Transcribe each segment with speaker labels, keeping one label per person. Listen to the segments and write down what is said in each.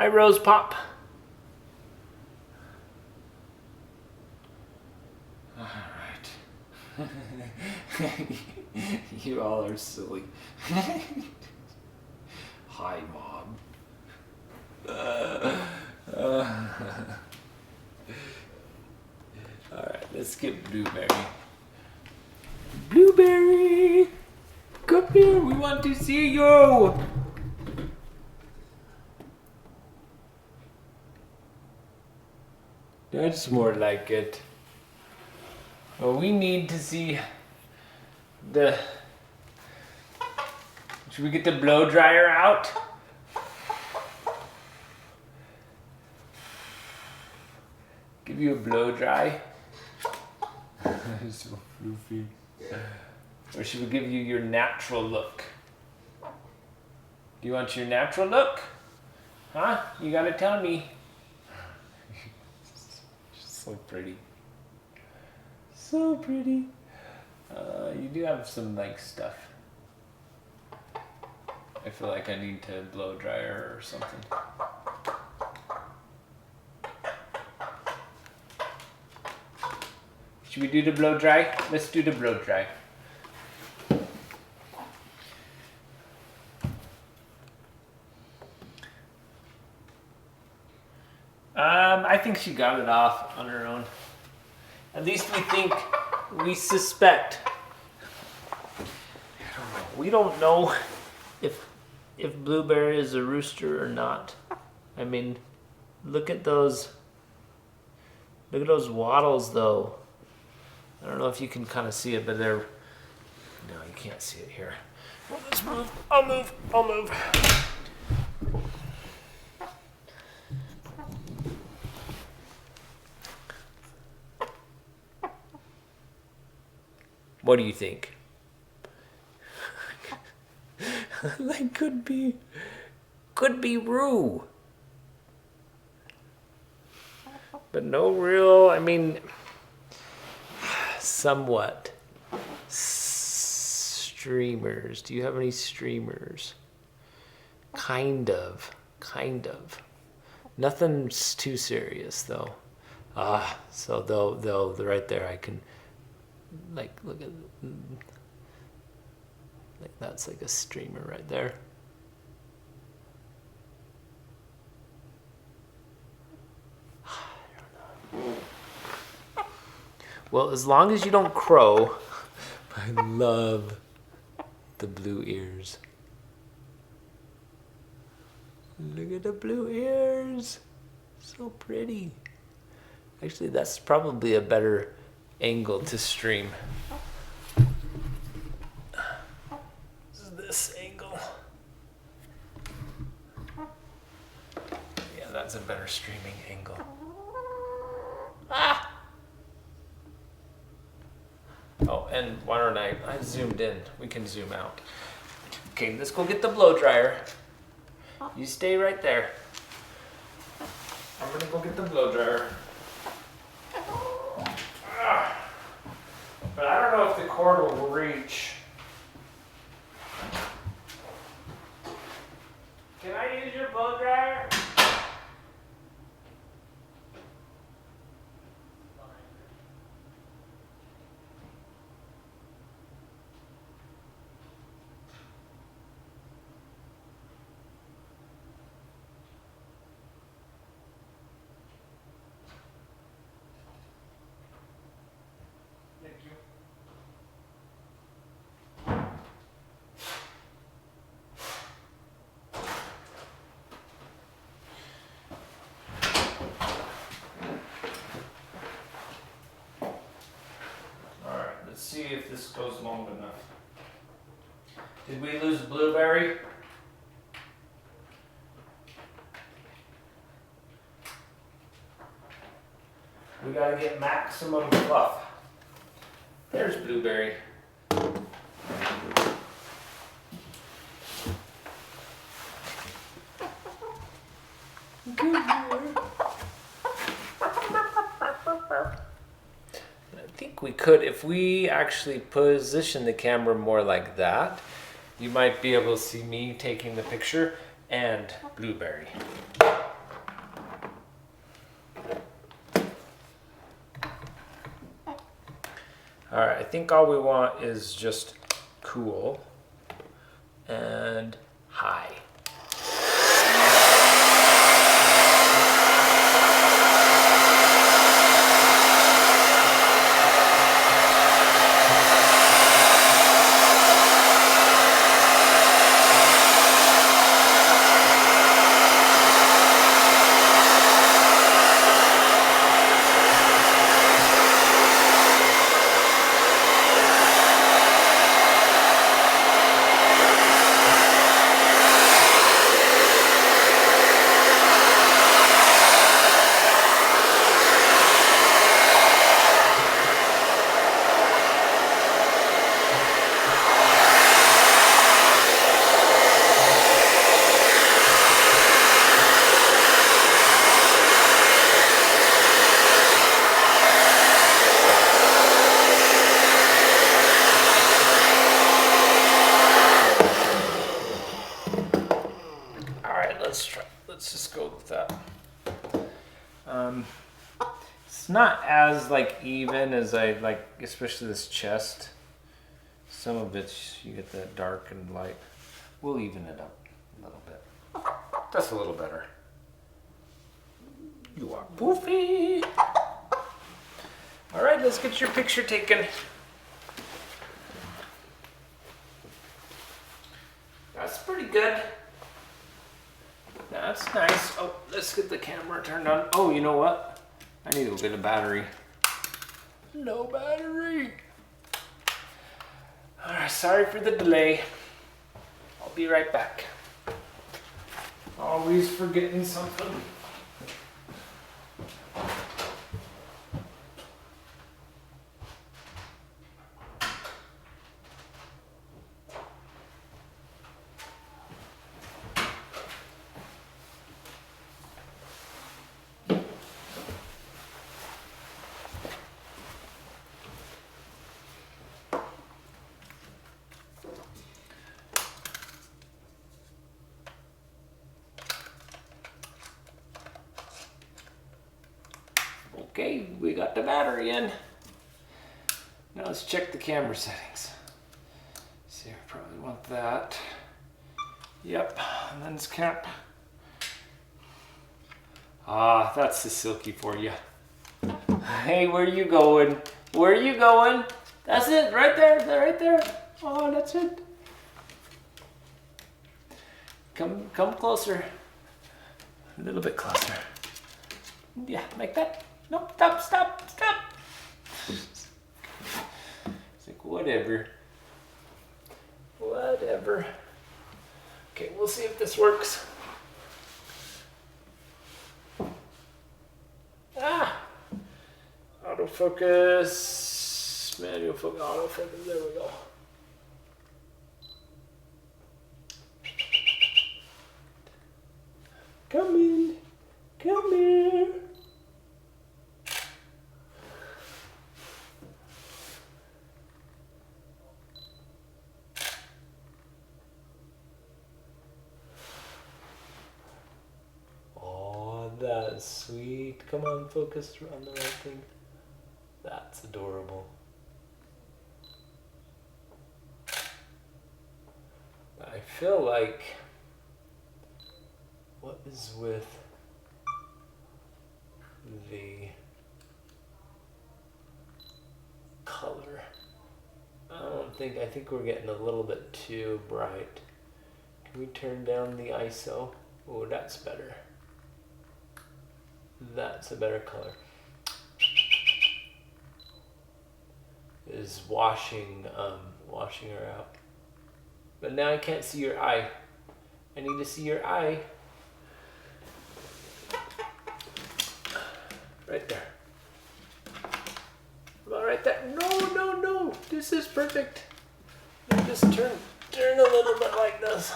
Speaker 1: Hi, Rose Pop. All right. You all are silly. Hi, Mom. All right, let's get Blueberry. Blueberry, come here. We want to see you. That's more like it. Well, we need to see the... Should we get the blow dryer out? Give you a blow dry. So floofy. Or should we give you your natural look? Do you want your natural look? Huh? You gotta tell me. So pretty. So pretty. You do have some like stuff. I feel like I need to blow dry her or something. Should we do the blow dry? Let's do the blow dry. I think she got it off on her own. At least we suspect. I don't know. We don't know if Blueberry is a rooster or not. I mean, look at those wattles though. I don't know if you can kind of see it, but they're... No, you can't see it here. Well, let's move. I'll move. What do you think? That could be Rue. But no real, I mean, somewhat. Streamers. Do you have any streamers? Kind of. Nothing's too serious though. So they'll right there I can like look at like that's like a streamer right there. I don't know. Well, as long as you don't crow. I love the blue ears. Look at the blue ears. So pretty. Actually, that's probably a better angle to stream. This angle. Yeah, that's a better streaming angle. Ah! Oh, and why don't I zoomed in. We can zoom out. Okay, let's go get the blow dryer. You stay right there. I'm gonna go get the blow dryer. But I don't know if the cord will reach. Can I use your blow dryer? Let's see if this goes long enough. Did we lose Blueberry? We gotta get maximum fluff. There's Blueberry. Good boy. I think we could, if we actually position the camera more like that, you might be able to see me taking the picture and Blueberry. right, I think all we want is just cool and high. Let's just go with that. It's not as like even as I like, especially this chest. Some of it's, you get that dark and light. We'll even it up a little bit. That's a little better. You are poofy. All right, let's get your picture taken. That's pretty good. That's nice. Oh, let's get the camera turned on. Oh, you know what? I need a bit of battery. No battery. All right, sorry for the delay. I'll be right back. Always forgetting something. Okay, we got the battery in. Now let's check the camera settings. See, I probably want that. Yep, lens cap. Ah, that's the silky for you. Hey, where you going? Where are you going? That's it, right there, right there. Oh, that's it. Come closer. A little bit closer. Yeah, like that. Nope, stop. It's like, whatever. Okay, we'll see if this works. Autofocus, manual focus, autofocus, there we go. Come here. Oh, that's sweet. Come on, focus on the right thing. That's adorable. I feel like, what is with the color? I think we're getting a little bit too bright. Can we turn down the ISO? Oh, that's better. That's a better color. Is washing her out. But now I can't see your eye. I need to see your eye. Right there. About right there. No. This is perfect. Let me just turn a little bit like this.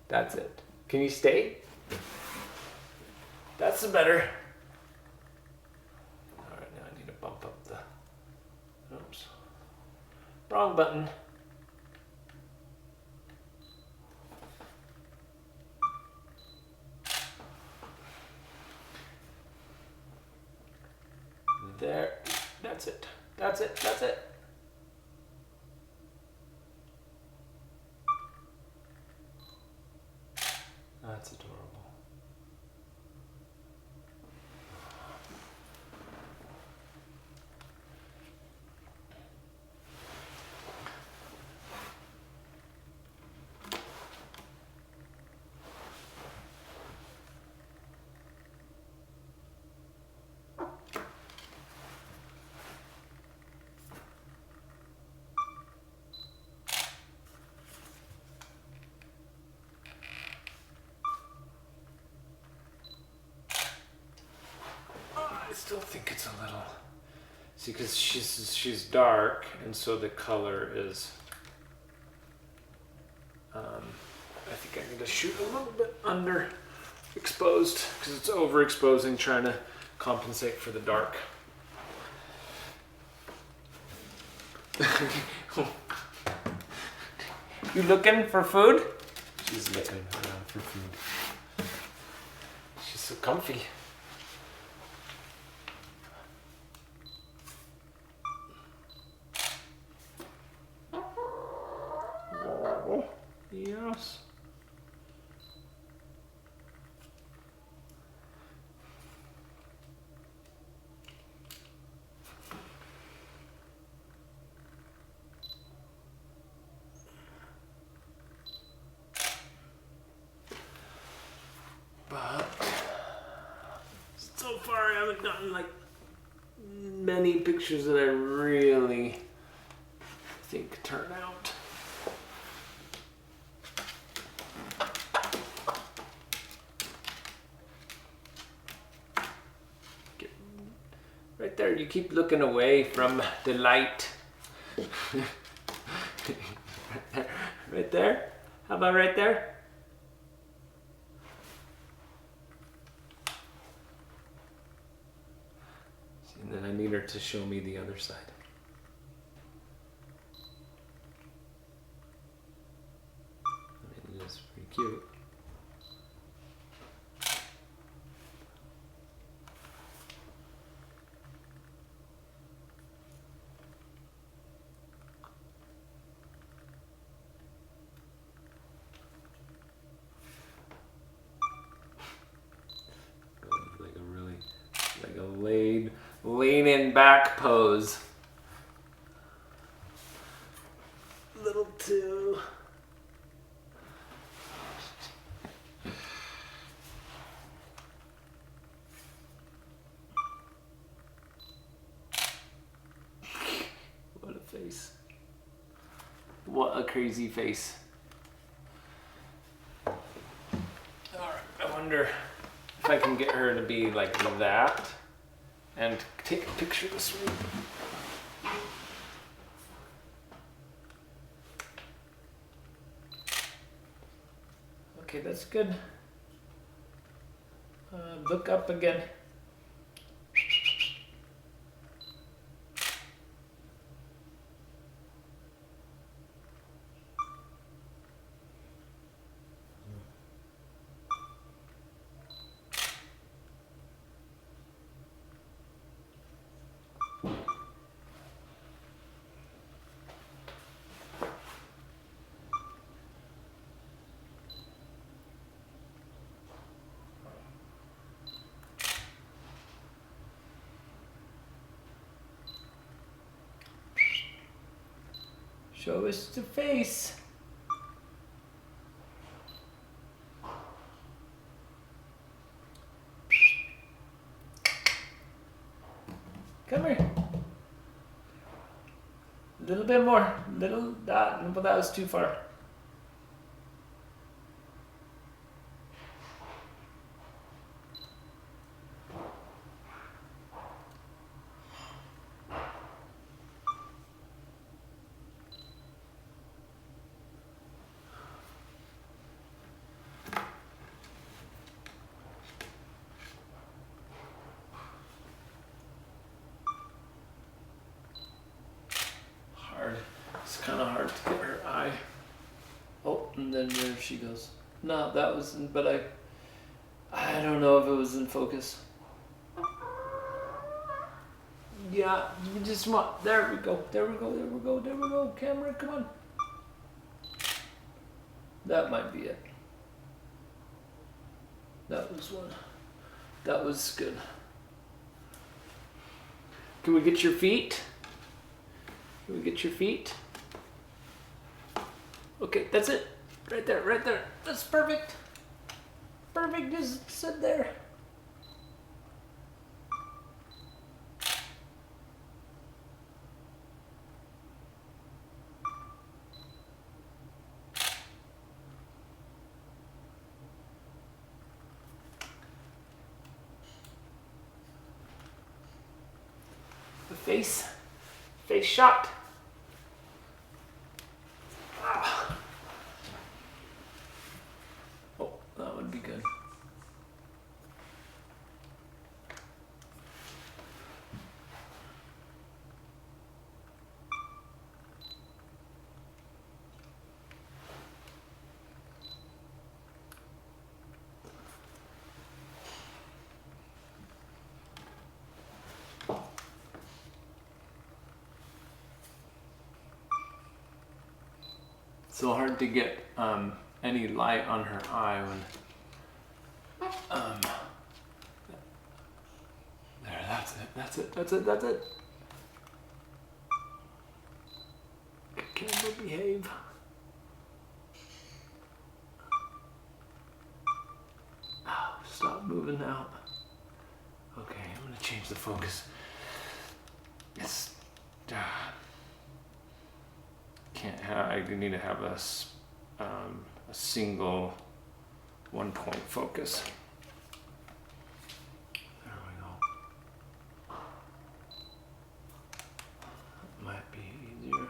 Speaker 1: That's it. Can you stay? That's better. All right, now I need to bump up the. Oops. Wrong button. There. That's it. That's it. That's it. That's adorable. I still think it's a little. See, because she's dark, and so the color is. I think I need to shoot a little bit underexposed because it's overexposing, trying to compensate for the dark. You looking for food? She's looking around for food. She's so comfy. Oh, yes. But so far I haven't gotten like many pictures that I really think turn out. Right there, you keep looking away from the light. Right there? How about right there? And then I need her to show me the other side. I mean, it's pretty cute. Like a really, like a lean-in back pose. Little two. What a face. What a crazy face. Alright, I wonder if I can get her to be like that and take a picture this way. Okay, that's good. Look up again. Show us the face. Come here. A little bit more. Little that, but that was too far. It's kind of hard to get her eye. Oh, and then there she goes. No, that wasn't, but I don't know if it was in focus. Yeah, you just want, there we go, there we go, there we go, there we go, camera, come on. That might be it. That was one. That was good. Can we get your feet? Can we get your feet? Okay, that's it. Right there, right there. That's perfect. Perfect, just sit there. The face shot. Ah. Oh, that would be good. So hard to get any light on her eye when there, that's it. Camera, behave. Oh, stop moving now. Okay, I'm gonna change the focus. It's can't have. I need to have a single 1-point focus. There we go. That might be easier.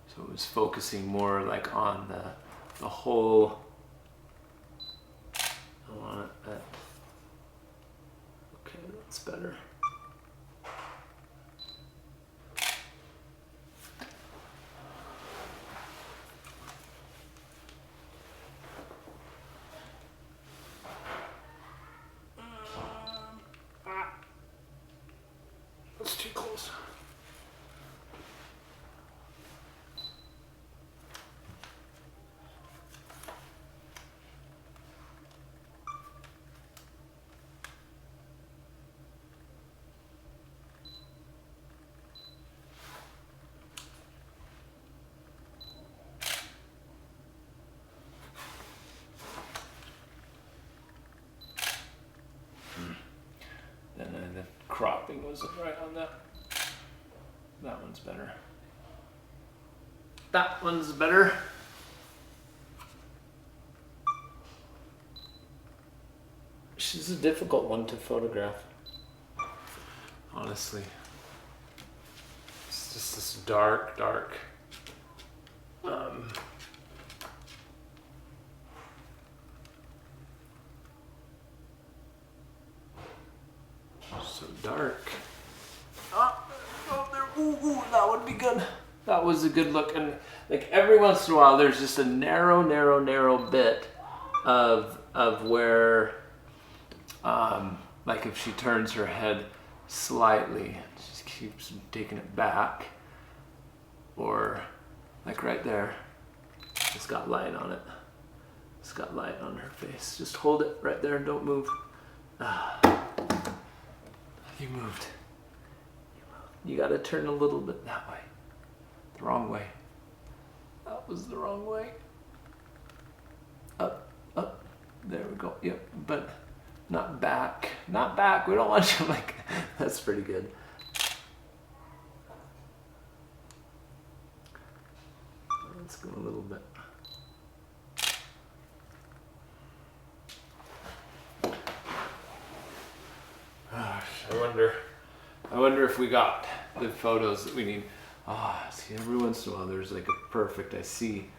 Speaker 1: So it was focusing more like on the whole. I want it at. Okay, that's better. That's too close. And the cropping wasn't right on that. That one's better. That one's better. She's a difficult one to photograph. Honestly. It's just this dark. So dark. Oh, there. Ooh, that would be good. That was a good look. And like every once in a while, there's just a narrow bit of where, like if she turns her head slightly, she just keeps taking it back, or like right there, it's got light on it. It's got light on her face. Just hold it right there and don't move. You moved. You gotta turn a little bit that way. The wrong way. That was the wrong way. Up. There we go. Yep, but not back. Not back. We don't want you like, that's pretty good. Let's go a little bit. I wonder if we got the photos that we need. See, every once in a while there's like a perfect, I see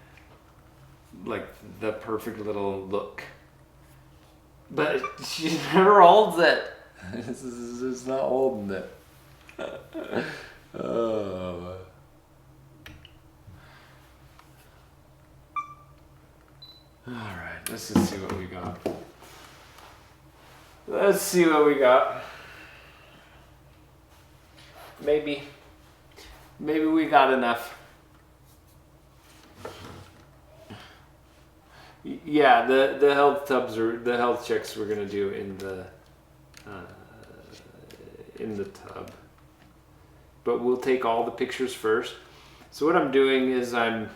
Speaker 1: like the perfect little look. But she never holds it. This is not holding it. Oh. Alright, let's just see what we got. Let's see what we got. Maybe we got enough. Yeah, the health tubs are the health checks we're gonna do in the tub. But we'll take all the pictures first. So what I'm doing is I'm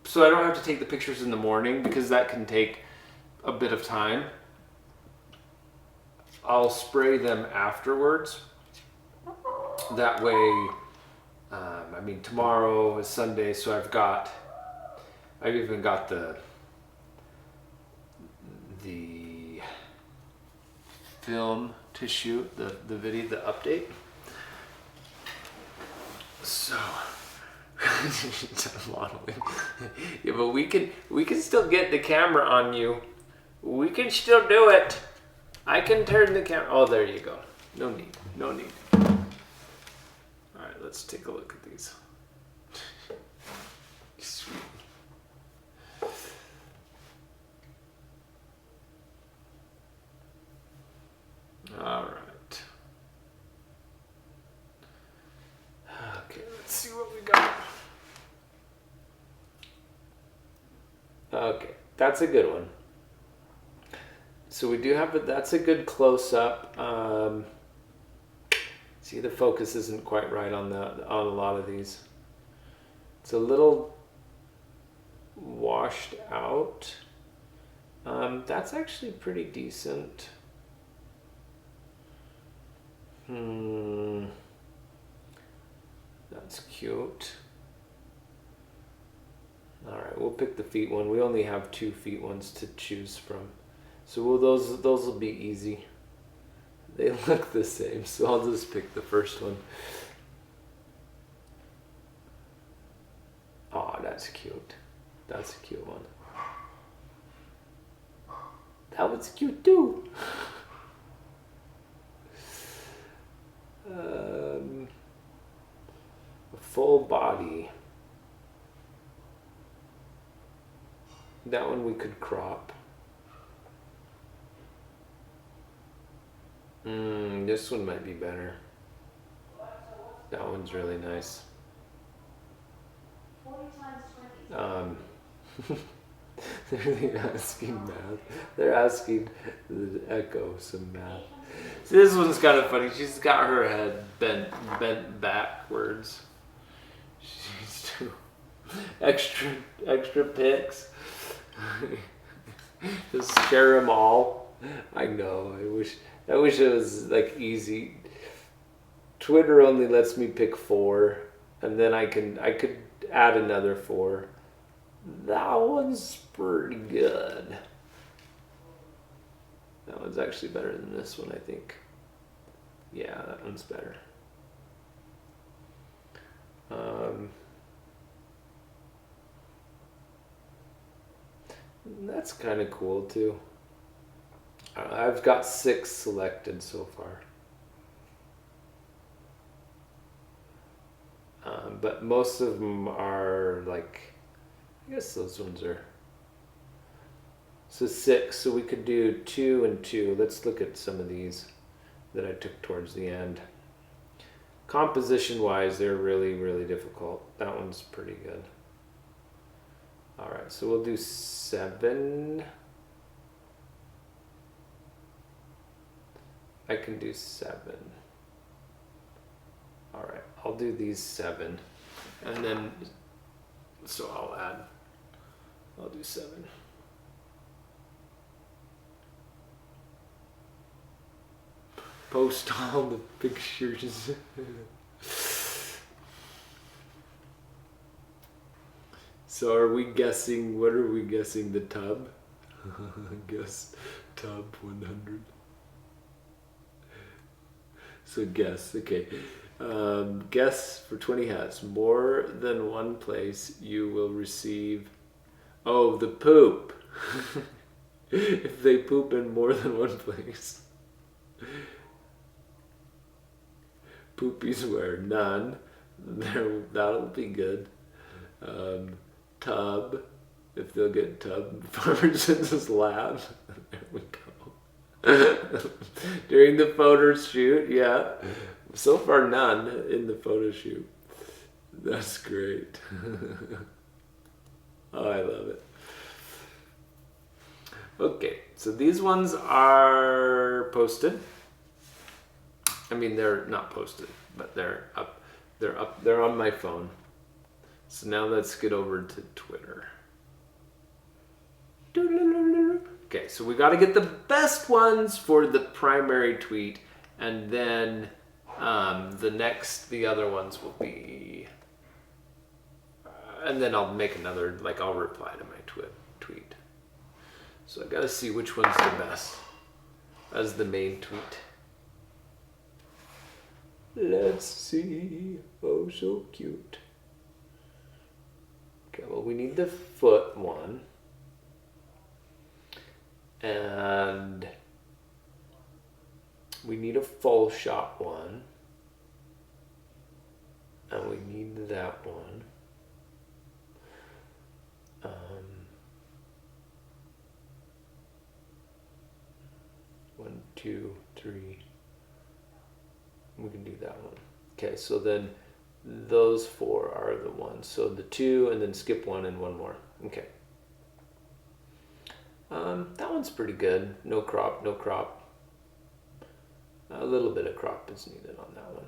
Speaker 1: so I don't have to take the pictures in the morning because that can take a bit of time. I'll spray them afterwards. That way, I mean, tomorrow is Sunday, so I've even got the film to shoot, the video, the update. So, modeling. Yeah, but we can still get the camera on you. We can still do it. I can turn the camera. Oh, there you go. No need. All right, let's take a look at these. Sweet. All right. Okay, let's see what we got. Okay, that's a good one. So we do have that's a good close-up. See, the focus isn't quite right on a lot of these. It's a little washed out. That's actually pretty decent. That's cute. All right, we'll pick the feet one. We only have 2 feet ones to choose from. So those will be easy. They look the same, so I'll just pick the first one. Oh, that's cute. That's a cute one. That was cute too. Full body. That one we could crop. This one might be better. That one's really nice.
Speaker 2: 40 times 20.
Speaker 1: They're asking math. They're asking the Echo some math. See, this one's kind of funny. She's got her head bent backwards. She's too extra pics. Just share them all. I know. I wish it was like easy. Twitter only lets me pick 4, and then I could add another 4. That one's pretty good. That one's actually better than this one, I think. Yeah, that one's better. That's kind of cool too. I've got 6 selected so far. But most of them are like, I guess those ones are. So 6, so we could do 2 and 2. Let's look at some of these that I took towards the end. Composition wise, they're really, really difficult. That one's pretty good. All right, so we'll do 7. I can do 7. All right, I'll do these 7. And then, so I'll do 7. Post all the pictures. So are we guessing, what are we guessing, the tub? Guess tub 100. So guess, okay. Guess for 20 hats. More than one place you will receive, oh, the poop. If they poop in more than one place. Poopies where none. That'll be good. Tub.
Speaker 3: if they'll get farmers in this lab. There we go. During the photo shoot, yeah. So far, none in the photo shoot. That's great. Oh, I love it. Okay, so these ones are posted. I mean, they're not posted, but they're up. They're up. They're on my phone. So now let's get over to Twitter. Okay, so we got to get the best ones for the primary tweet, and then the other ones will be, and then I'll make another, like I'll reply to my tweet. So I got to see which one's the best as the main tweet. Let's see. Oh, so cute. Okay, well, we need the foot one. And we need a full shot one. And we need that one. 1, 2, 3. We can do that one. Okay, so then those 4 are the ones. So the 2 and then skip 1 and 1 more. Okay. That one's pretty good. No crop, no crop. A little bit of crop is needed on that one.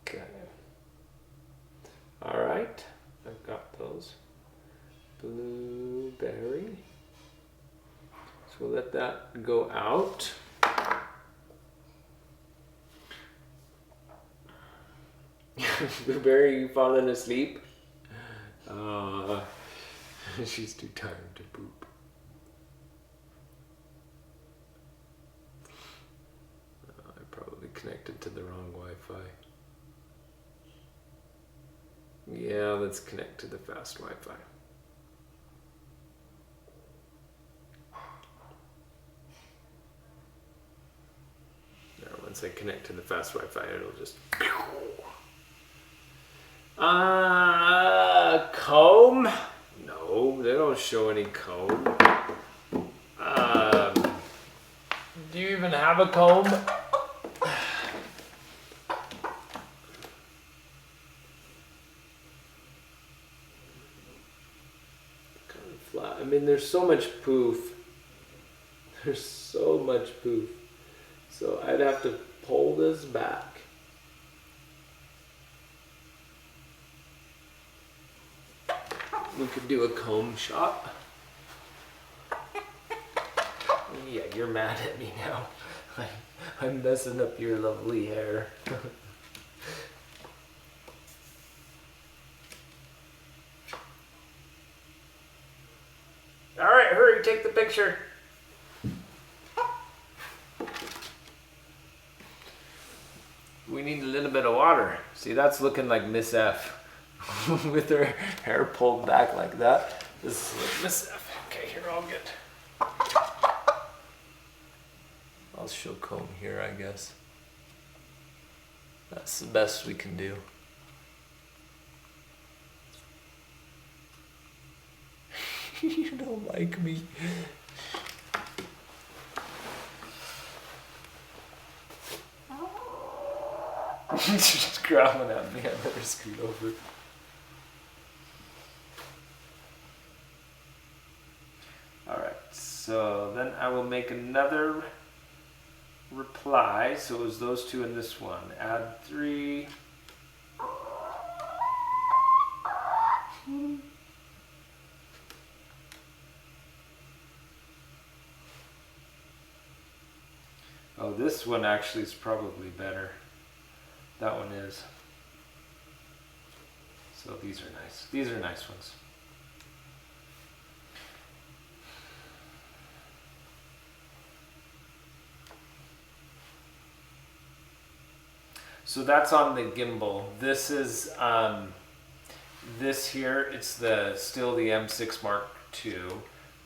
Speaker 3: Okay. All right. I've got those. Blueberry. So we'll let that go out. Blueberry, you falling asleep? She's too tired to poop. I probably connected to the wrong Wi-Fi. Yeah, let's connect to the fast Wi-Fi. Now, once I connect to the fast Wi-Fi, it'll just... Comb? No, they don't show any comb. Do you even have a comb? Flat. I mean, there's so much poof. There's so much poof. So I'd have to pull this back. We could do a comb shot. Yeah, you're mad at me now. I'm messing up your lovely hair. All right, hurry, take the picture. We need a little bit of water. See, that's looking like Miss F. With her hair pulled back like that. This is like Miss F. Okay, here, I'll show comb here, I guess. That's the best we can do. You don't like me. She's just growling at me. I better scoot over. Alright, so then I will make another reply. So it was those 2 and this one. Add 3. Oh, this one actually is probably better. That one is. So these are nice. These are nice ones.
Speaker 1: So that's on the gimbal. This is this here. It's still the M6 Mark II,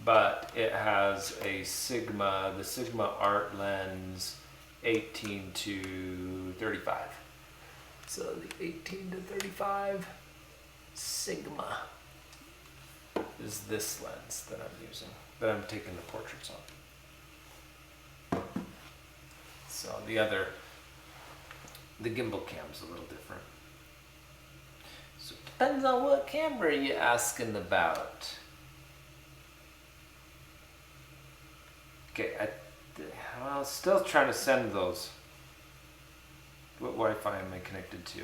Speaker 1: but it has a the Sigma Art lens 18 to 35. So the 18 to 35 Sigma is this lens that I'm using, that I'm taking the portraits on. So the gimbal cam's a little different. So it depends on what camera you're asking about. Okay, I'm still trying to send those. What Wi-Fi am I connected to?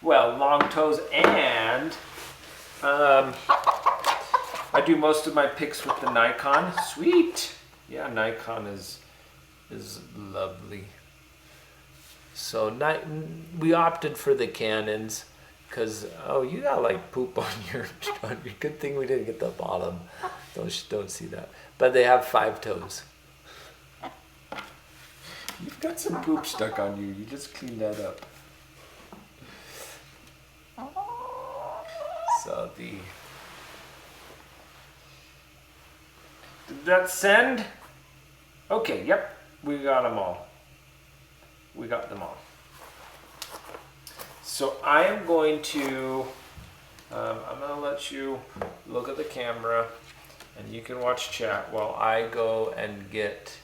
Speaker 1: Well, long toes, and I do most of my pics with the Nikon. Sweet. Yeah, Nikon is lovely. So we opted for the Canons because you got like poop on your. Good thing we didn't get the bottom. Don't see that. But they have 5 toes. You've got some poop stuck on you. You just clean that up. So did that send? Okay, yep, we got them all. We got them all. So I am going to, I'm going to let you look at the camera and you can watch chat while I go and get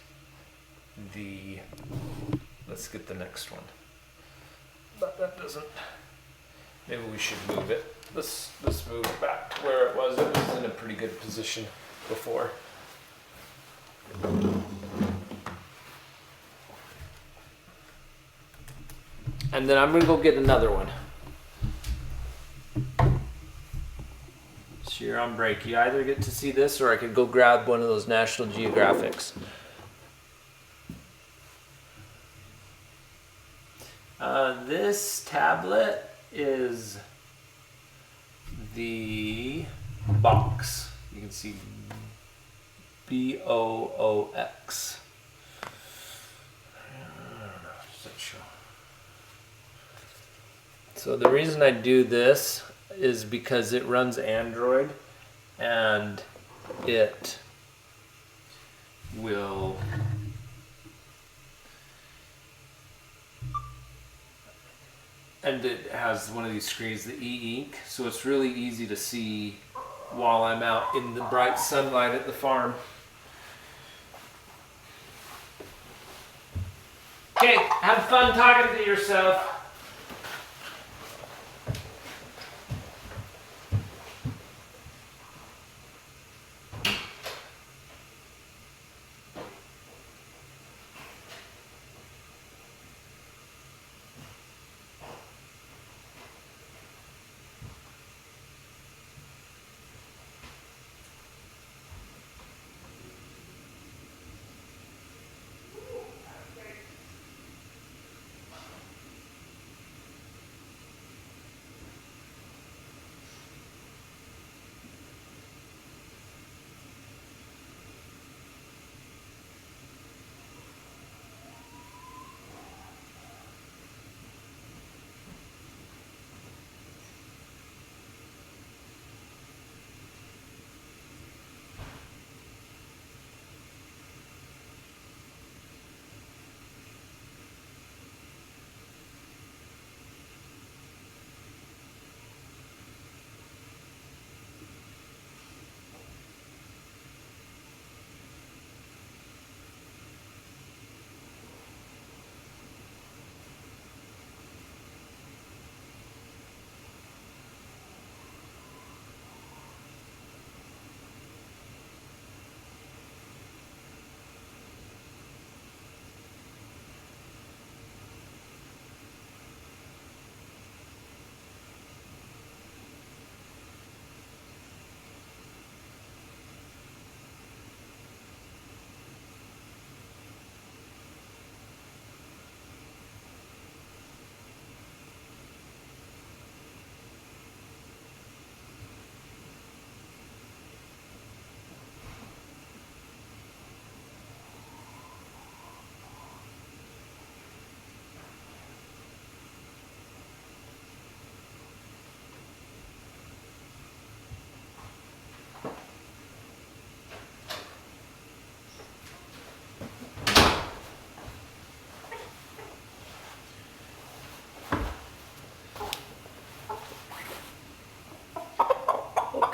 Speaker 1: let's get the next one. But that doesn't, maybe we should move it. Let's move it back to where it was. It was in a pretty good position before. And then I'm gonna go get another one. So you're on break. You either get to see this or I could go grab one of those National Geographics. This tablet is the Box. You can see Boox. So the reason I do this is because it runs Android and it will it has one of these screens, the e-ink, so it's really easy to see while I'm out in the bright sunlight at the farm. Okay, have fun talking to yourself.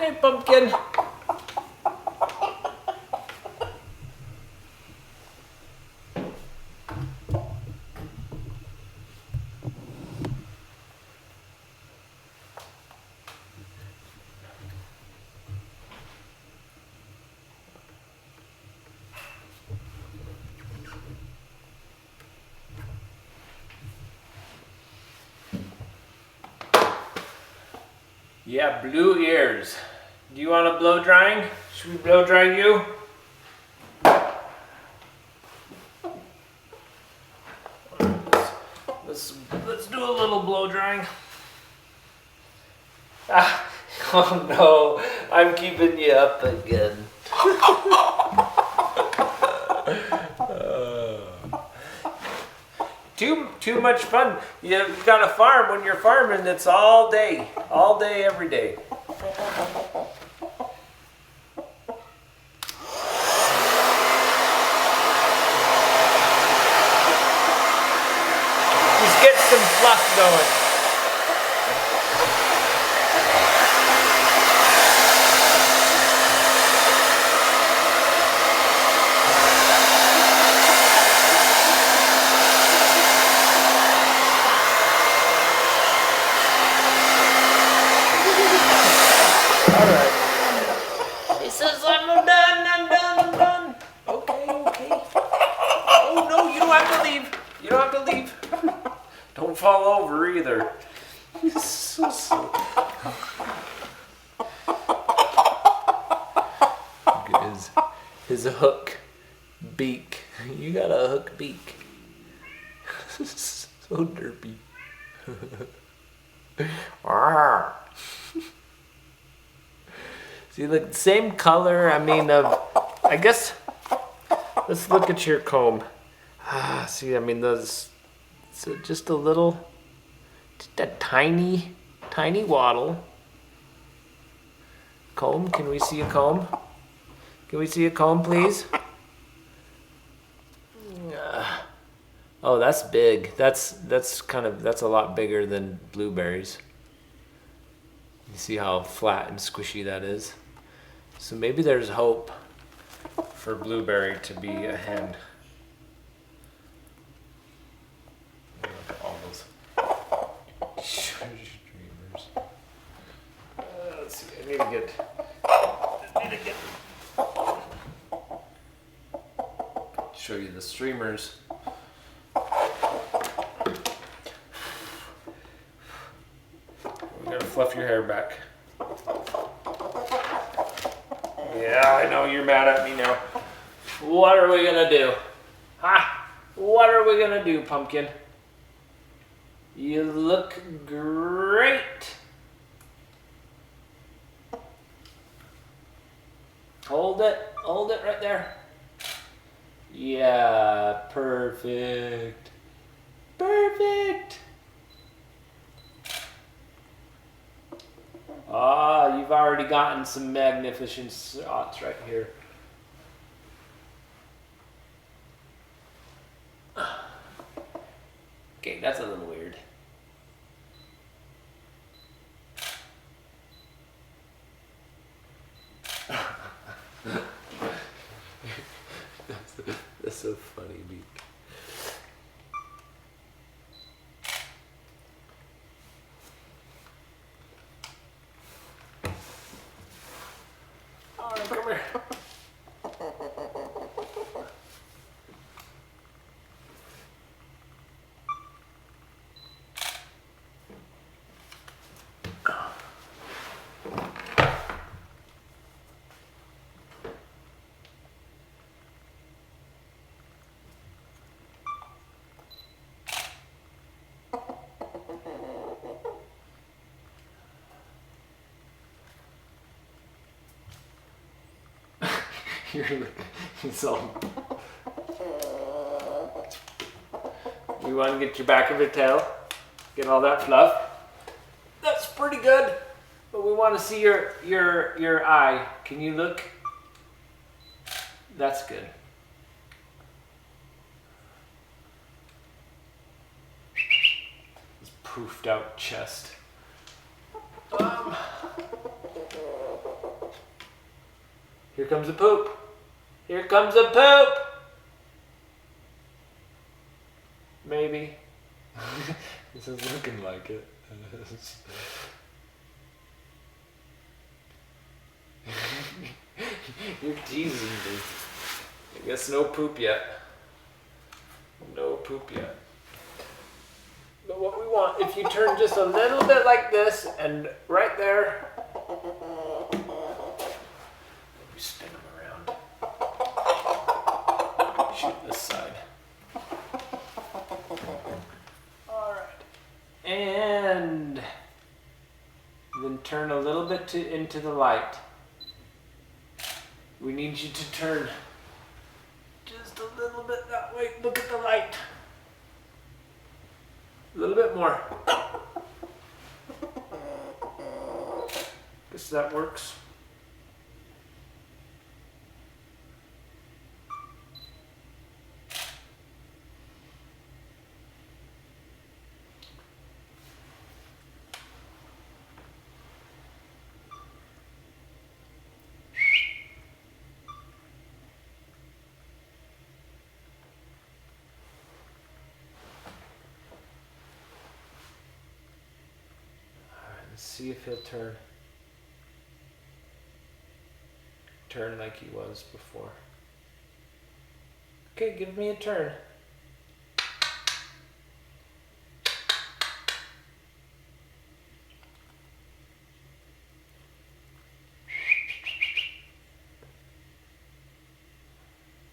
Speaker 1: Okay, Pumpkin. Yeah, blue ears. Do you want a blow drying? Should we blow dry you? Let's do a little blow drying. Ah, oh no, I'm keeping you up again. Too much fun. You've got a farm. When you're farming, it's all day, every day. Just get some fluff going. He says, I'm done. Okay. Oh no, you don't have to leave. You don't have to leave. Don't fall over either. So silly. Look at his hook beak. You got a hook beak. So derpy. Arr. See, look, same color. I mean, I guess. Let's look at your comb. See, I mean, those. So just a little, just a tiny waddle. Comb. Can we see a comb? Can we see a comb, please? Oh, that's big. That's a lot bigger than blueberries. You see how flat and squishy that is? So maybe there's hope for blueberry to be a hen. Look at all those streamers. Let's see. I need to show you the streamers. We're gonna fluff your hair back. Yeah, I know you're mad at me now. What are we gonna do? What are we gonna do, Pumpkin? You look great. Hold it right there. Yeah, perfect. You've already gotten some magnificent shots right here. Okay, that's a little weird. That's so funny, Beak. Oh, come here. You're looking so. You want to get your back of your tail? Get all that fluff? That's pretty good. But we want to see your eye. Can you look? That's good. This poofed out chest.
Speaker 3: Here comes a poop. Here comes a poop. Maybe. This is looking like it. You're teasing me. I guess no poop yet. No poop yet. But what we want, if you turn just a little bit like this and right there, spin them around. Shoot this side. Alright. And then turn a little bit into the light. We need you to turn just a little bit that way. Look at the light. A little bit more. Guess that works. Let's see if he'll turn like he was before. Okay, give me a turn.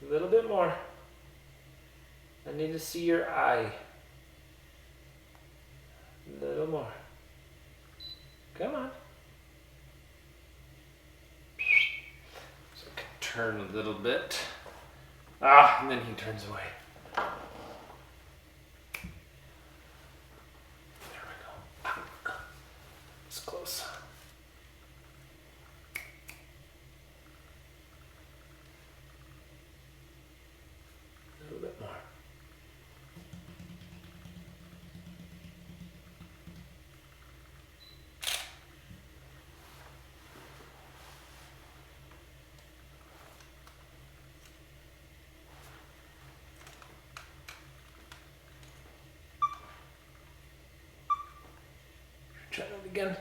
Speaker 3: A little bit more. I need to see your eye. A little more. Come on. So I can turn a little bit. Ah, and then he turns away. There we go. Ah, it's close. A little bit more. Try that again.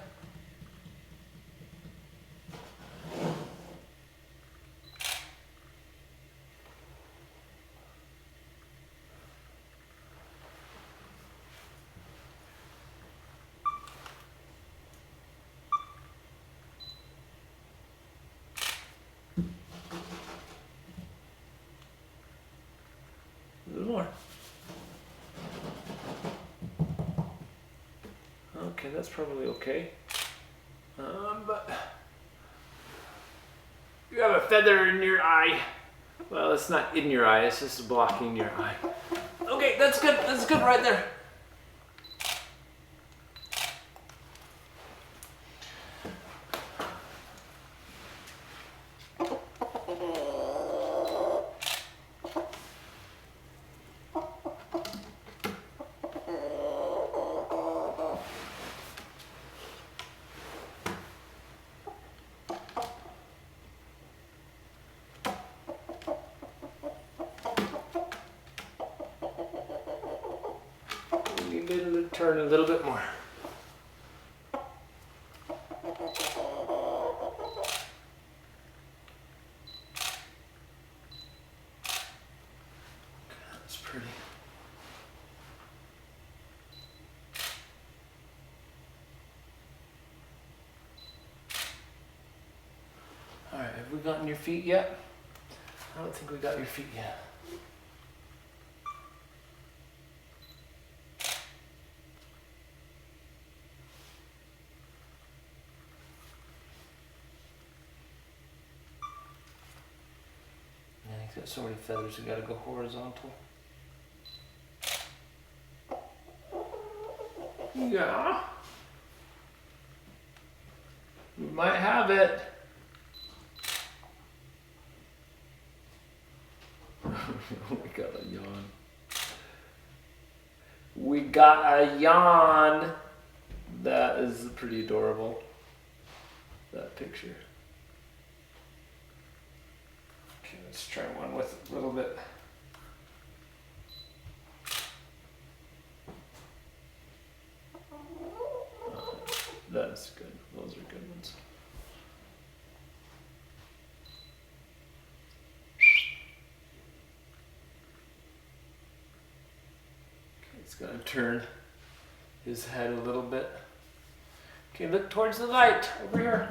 Speaker 3: A little more. Okay, that's probably okay. But you have a feather in your eye. Well, it's not in your eye, it's just blocking your eye. Okay, that's good. That's good right there. You need to turn a little bit more. That's pretty. All right, have we gotten your feet yet? I don't think we got your feet yet. I think got so many feathers, we gotta go horizontal. Yeah. We might have it. We got a yawn. We got a yawn. That is pretty adorable. That picture.
Speaker 1: Let's try one with a little bit. That's good. Those are good ones. Okay, it's gonna turn his head a little bit. Okay, look towards the light over here.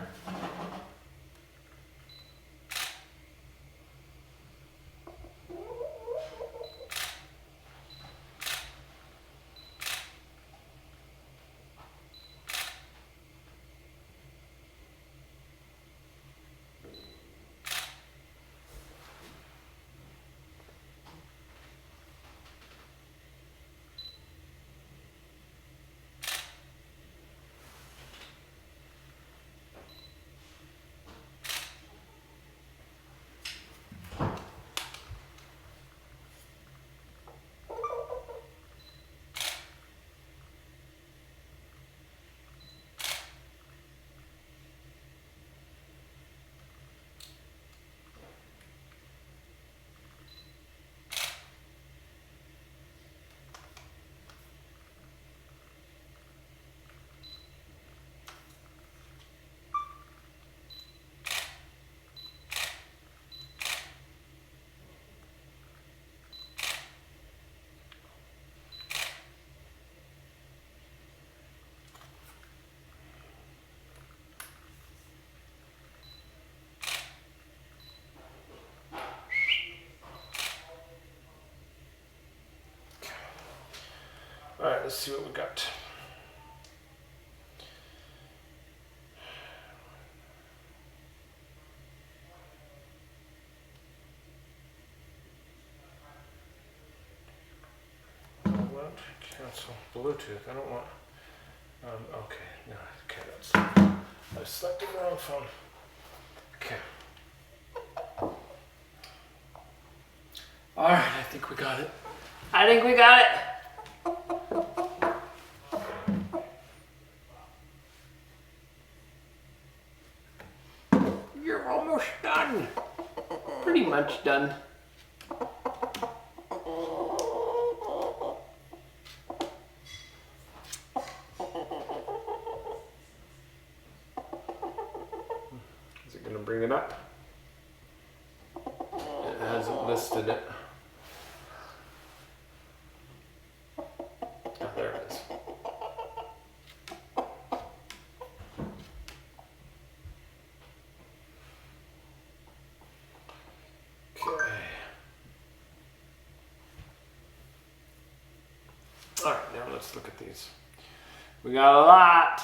Speaker 1: All right, let's see what we got. I don't want cancel Bluetooth. I don't want. Okay, no, okay, that's. I selected the wrong phone. Okay. All right, I think we got it. I think we got it. You're almost done. Pretty much done. Is it gonna bring it up? It hasn't listed it. Oh, there it is. Okay. All right, now let's look at these. We got a lot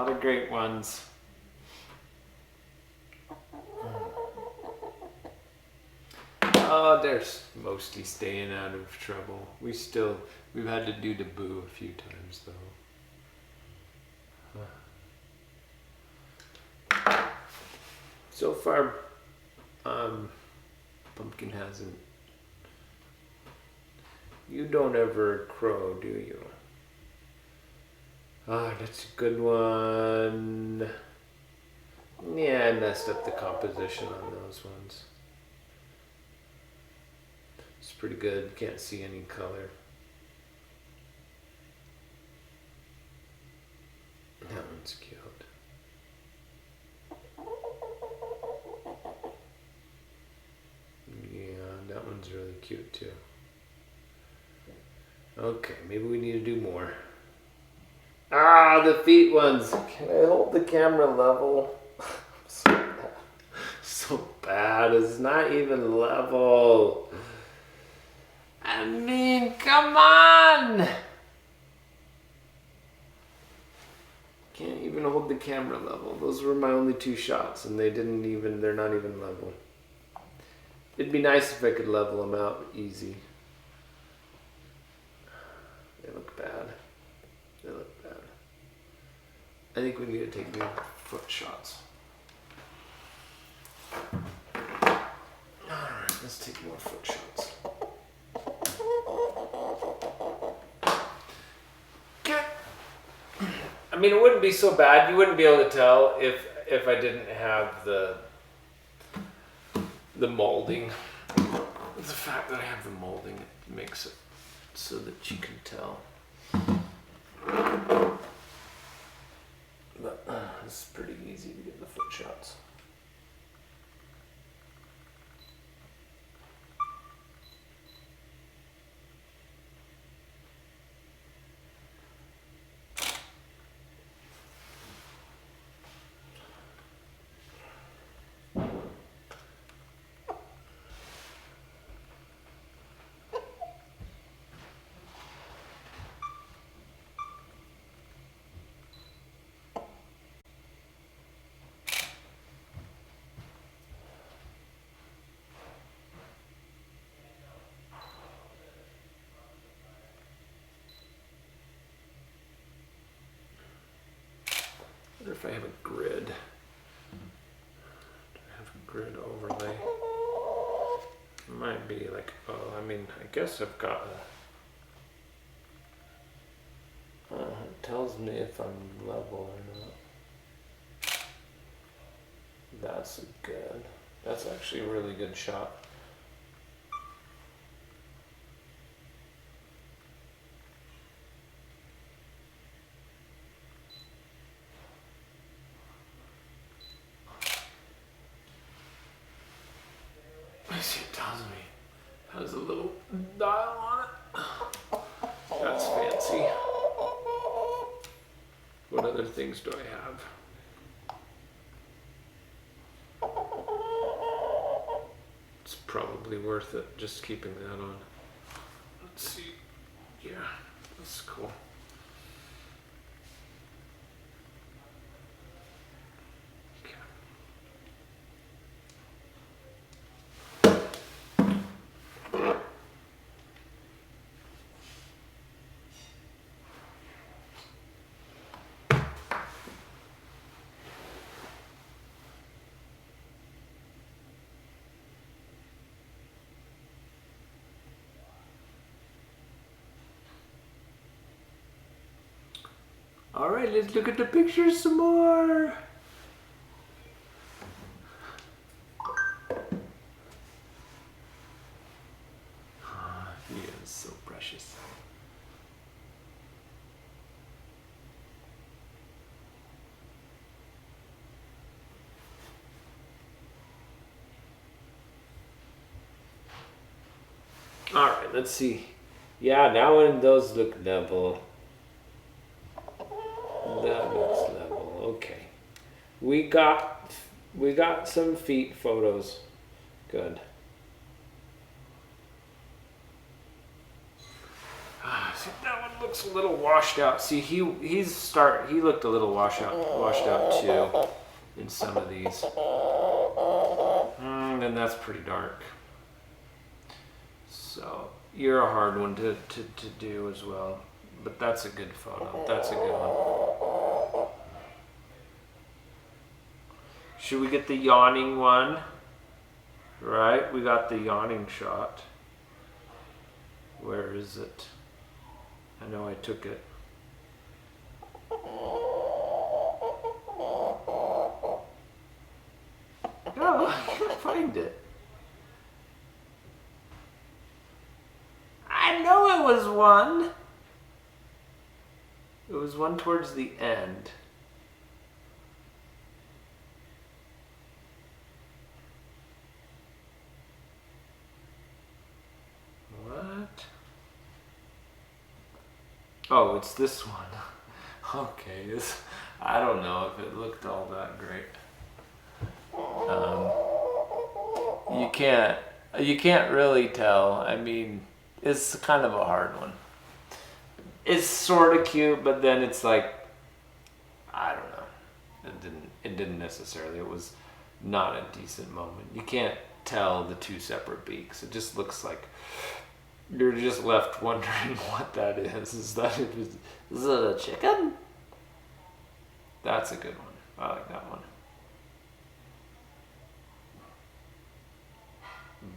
Speaker 1: of great ones. Oh, they're mostly staying out of trouble. We've had to do the boo a few times though. So far, Pumpkin hasn't. You don't ever crow, do you? Ah, that's a good one. Yeah, I messed up the composition on those ones. It's pretty good. Can't see any color. That one's cute. Yeah, that one's really cute too. Okay, maybe we need to do more. Ah, the feet ones. Can I hold the camera level? So bad. It's not even level. I mean, come on! Can't even hold the camera level. Those were my only two shots and they're not even level. It'd be nice if I could level them out easy. They look bad. They look bad. I think we need to take more foot shots. Alright, let's take more foot shots. Okay. I mean, it wouldn't be so bad. You wouldn't be able to tell if I didn't have the
Speaker 3: the molding. The fact that I have the molding, it makes it so that you can tell. But it's pretty easy to get the foot shots. I wonder if I have a grid. Do I have a grid overlay? It might be like, oh, I mean, I guess I've got a... it tells me if I'm level or not. That's good. That's actually a really good shot. I see it tells me. Has a little dial on it. That's fancy. What other things do I have? It's probably worth it just keeping that on. Let's see. Yeah, that's cool. All right, let's look at the pictures some more. He is so precious. All right, let's see. Yeah, now when those look level. That looks level. Okay. We got some feet photos. Good. See, that one looks a little washed out. See, he looked a little washed out too in some of these. And that's pretty dark. So you're a hard one to do as well. But that's a good photo. That's a good one. Should we get the yawning one? Right? We got the yawning shot. Where is it? I know I took it. No, I can't find it. I know it was one. It was one towards the end. What? Oh, it's this one. Okay, I don't know if it looked all that great. You can't really tell. I mean, it's kind of a hard one. It's sort of cute, but then it's like, I don't know. It didn't necessarily. It was not a decent moment. You can't tell the two separate beaks. It just looks like you're just left wondering what that is. Is it a chicken? That's a good one. I like that one.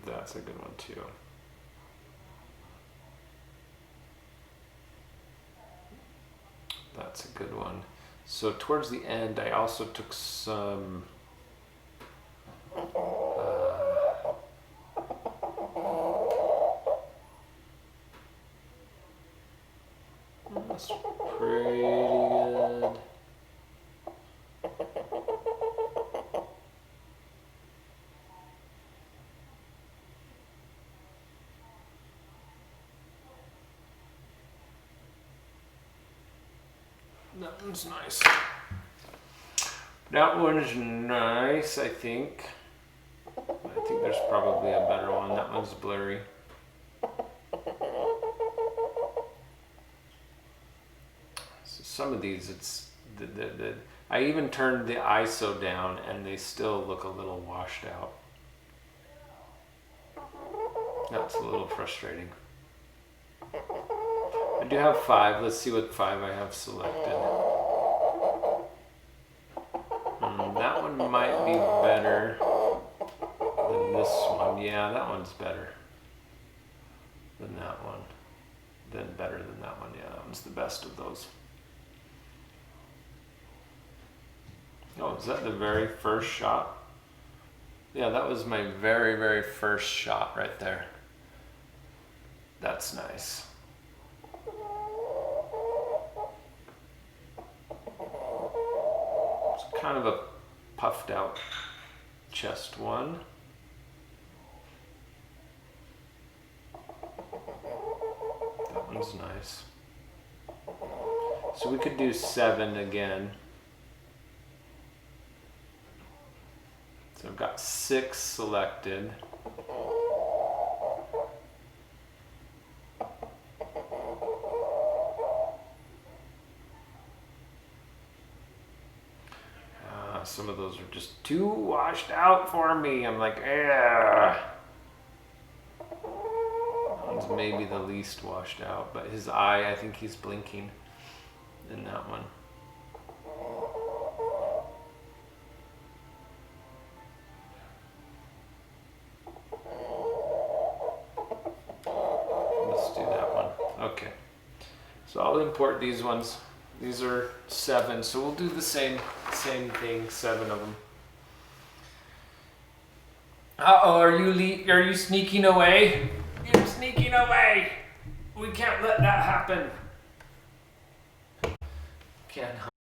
Speaker 3: That's a good one too. That's a good one. So towards the end, I also took some Pretty good. That one's nice. That one's nice, I think. I think there's probably a better one. That one's blurry. So some of these, it's I even turned the ISO down and they still look a little washed out. That's a little frustrating. I do have 5. Let's see what 5 I have selected. That one might be better than this one. Yeah, that one's better than that one. Then better than that one. Yeah, that one's the best of those. Oh, is that the very first shot? Yeah, that was my very, very first shot right there. That's nice. It's kind of a puffed out chest one. That one's nice. So we could do 7 again. So I've got 6 selected. Some of those are just too washed out for me. I'm like, that one's maybe the least washed out, but his eye, I think he's blinking in that one. Let's do that one. Okay. So I'll import these ones. These are 7, so we'll do the same thing, 7 of them. Uh-oh, are you sneaking away? You're sneaking away! We can't let that happen. Cannot.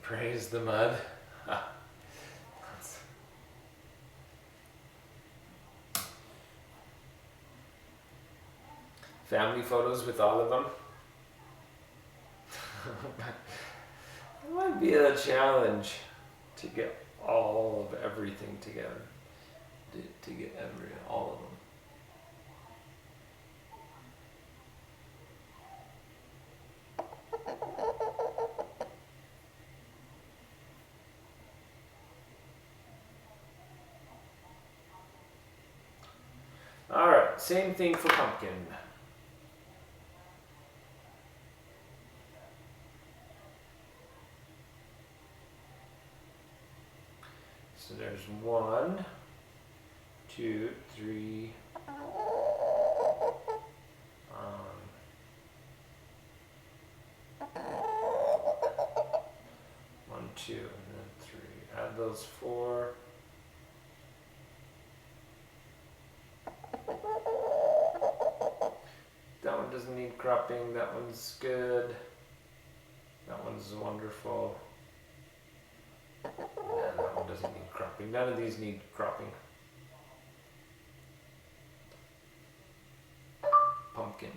Speaker 3: Praise the mud. Family photos with all of them. It might be a challenge to get all of everything together. To get all of them. All right, same thing for pumpkin. So there's 1, 2, 3. 1, 2, and then 3. Add those 4. That one doesn't need cropping. That one's good. That one's wonderful. And that one doesn't need cropping. None of these need cropping. Pumpkin.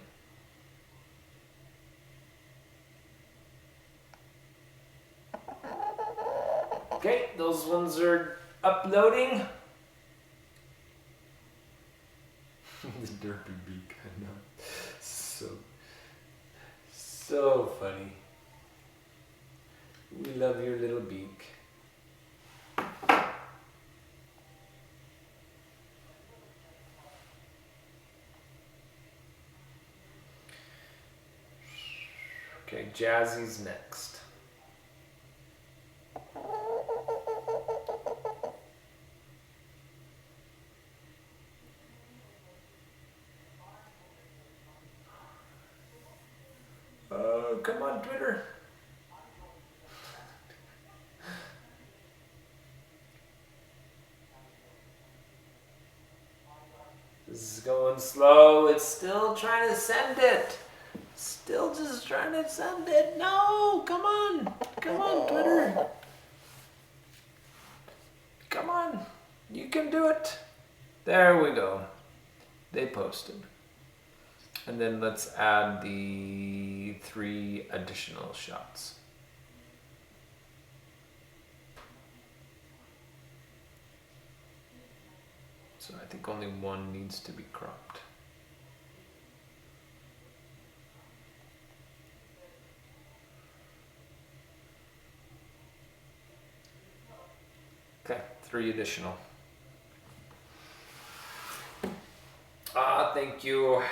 Speaker 3: Okay, those ones are uploading. The derpy beak, I know. So funny. We love your little beak. Okay, Jazzy's next. Come on, Twitter.
Speaker 1: This is going slow. It's still trying to send it. Still just trying to send it. No, come on. Come on, Twitter. Come on. You can do it. There we go. They posted. And then let's add the 3 additional shots. So I think only one needs to be cropped. Okay, 3 additional. Ah, thank you.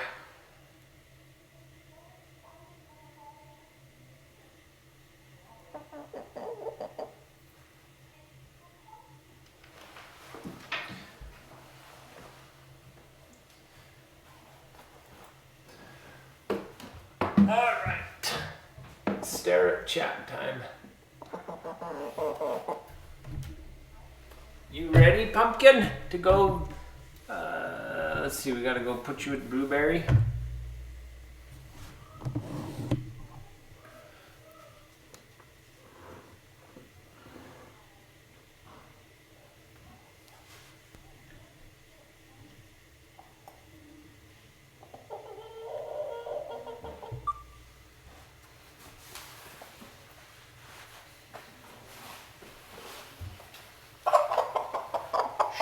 Speaker 1: All right. Stare at chat time. You ready, Pumpkin, to go? Let's see, we gotta go put you with Blueberry.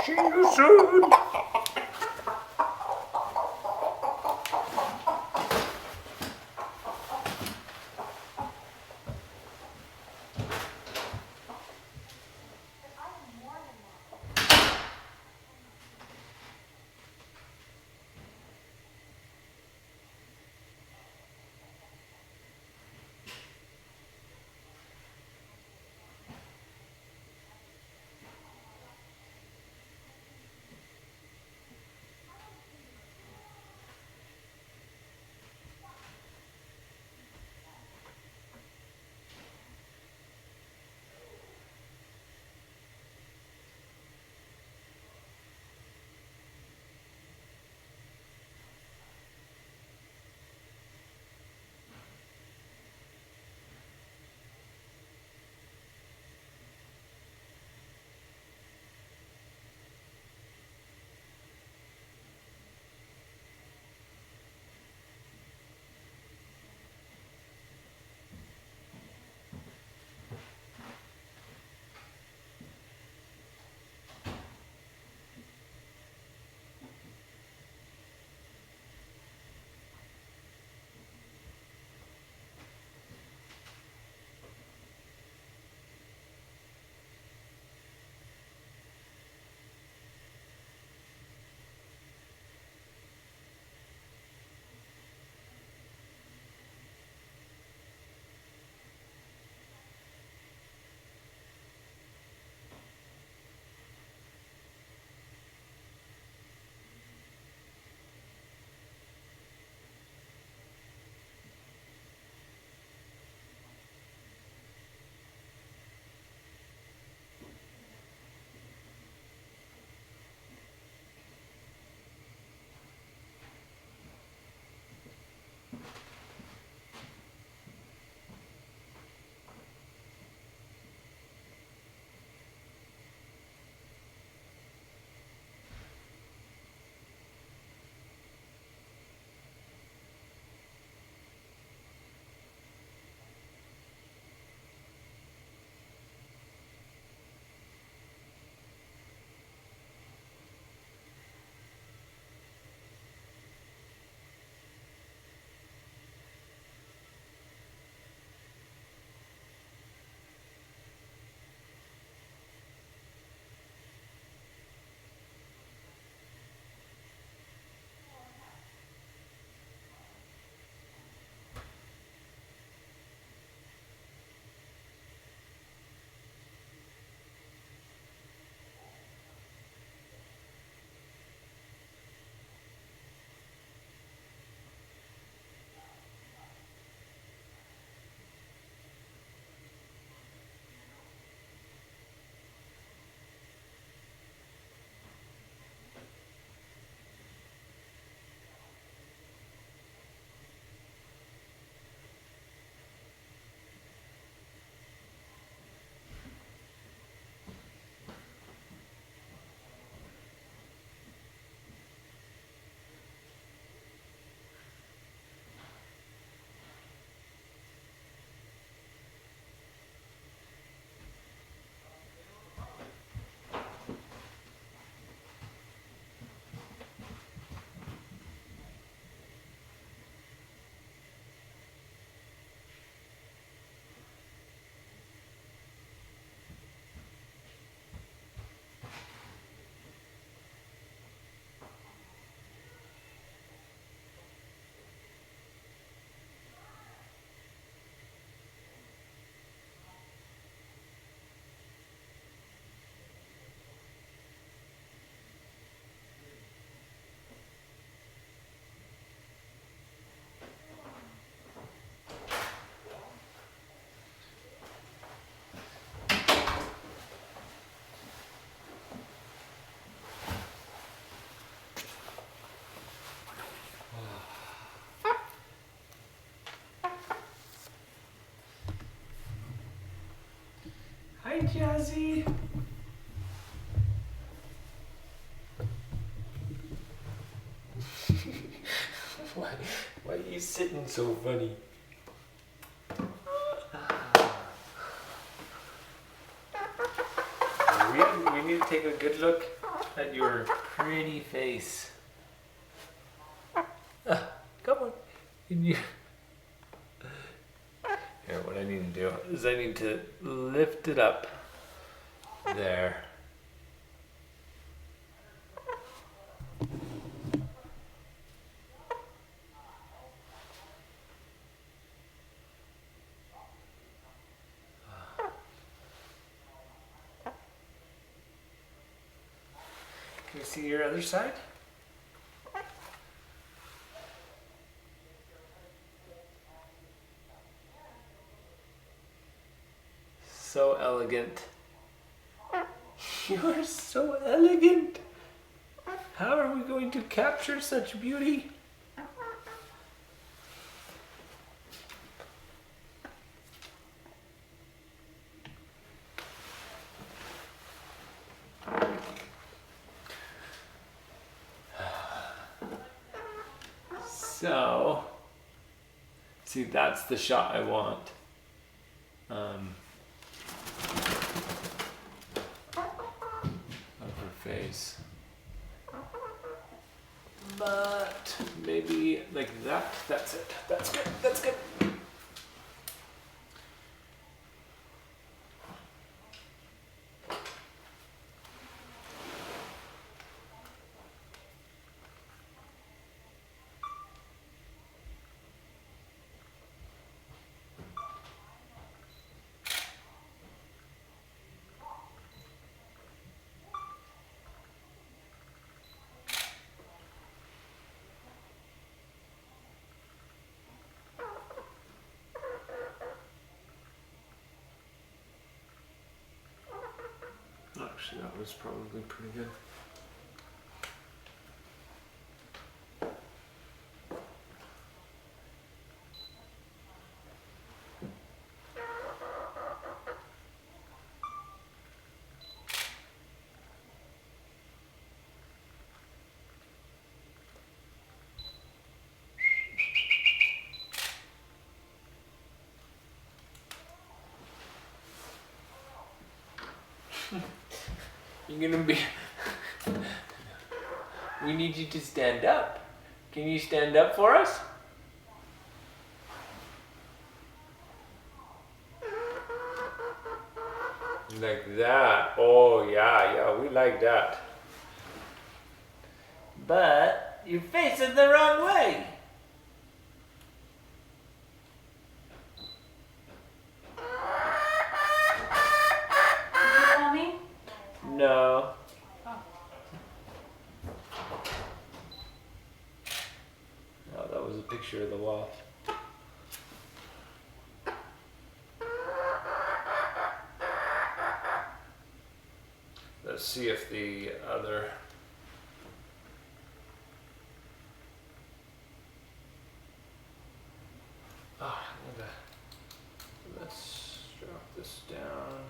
Speaker 1: See you soon. Jazzy. Why are you sitting so funny? We need to take a good look at your pretty face. Come on. Here, what I need to do is I need to lift it up. There. Can you see your other side? So elegant. You are so elegant. How are we going to capture such beauty? So, see, that's the shot I want. Of her face. But maybe like that. That's it. That's good. That's good. Actually, that was probably pretty good. You're gonna be... We need you to stand up. Can you stand up for us? Like that. Oh, yeah, we like that. But you're facing the wrong way.
Speaker 2: Mommy?
Speaker 1: No. Oh, that was a picture of the wall. Let's see if the other... Let's drop this down.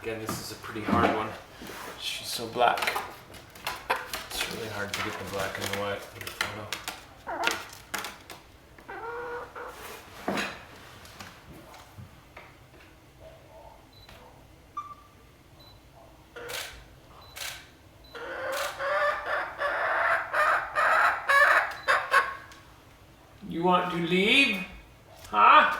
Speaker 1: Again, this is a pretty hard one. She's so black. It's really hard to get the black and the white in the photo. You want to leave? Huh?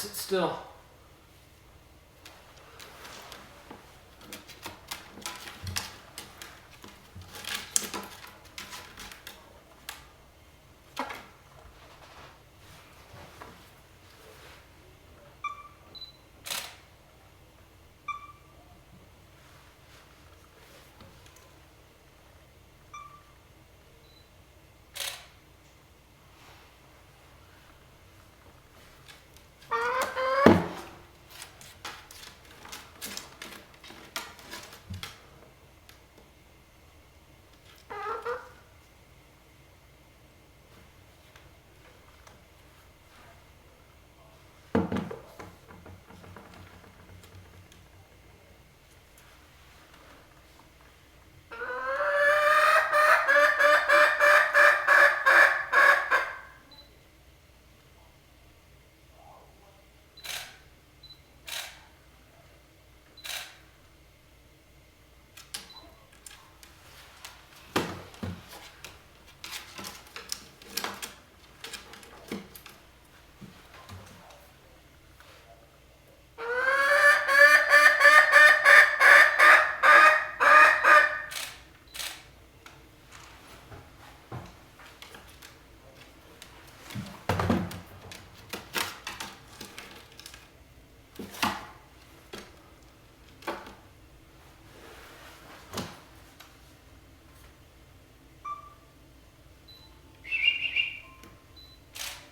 Speaker 1: sit still.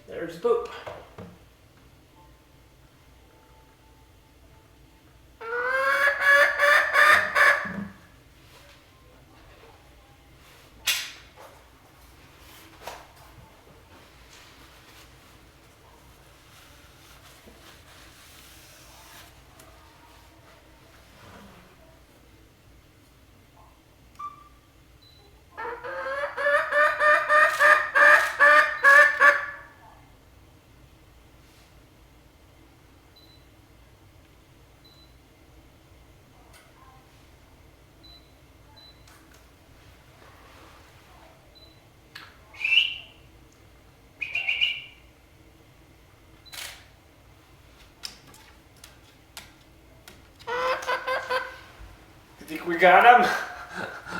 Speaker 1: There's Boop. You think we got him?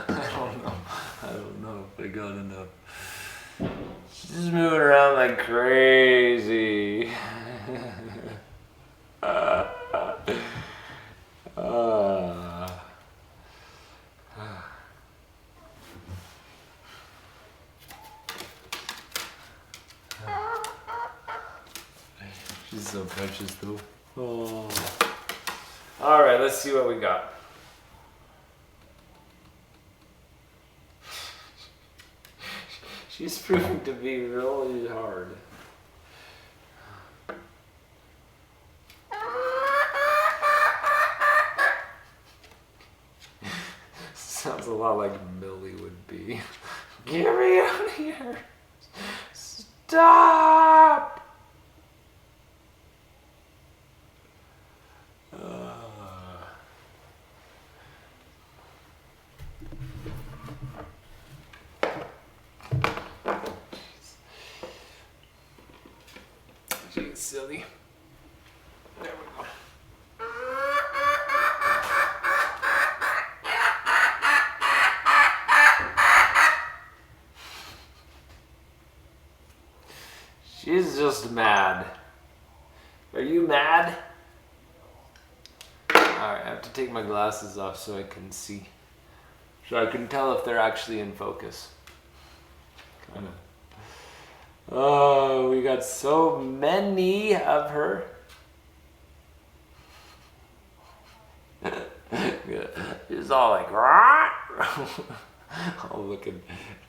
Speaker 3: I don't know. I don't know if I got enough. She's moving around like crazy. She's so precious though. Oh.
Speaker 1: All right, let's see what we got. She's proving to be really hard. Sounds a lot like Millie would be. Get me out of here! Stop! She's silly. There we go. She's just mad. Are you mad? Alright, I have to take my glasses off so I can see. So I can tell if they're actually in focus. Kind of. Oh, we got so many of her. She's all like, rah! Oh, looking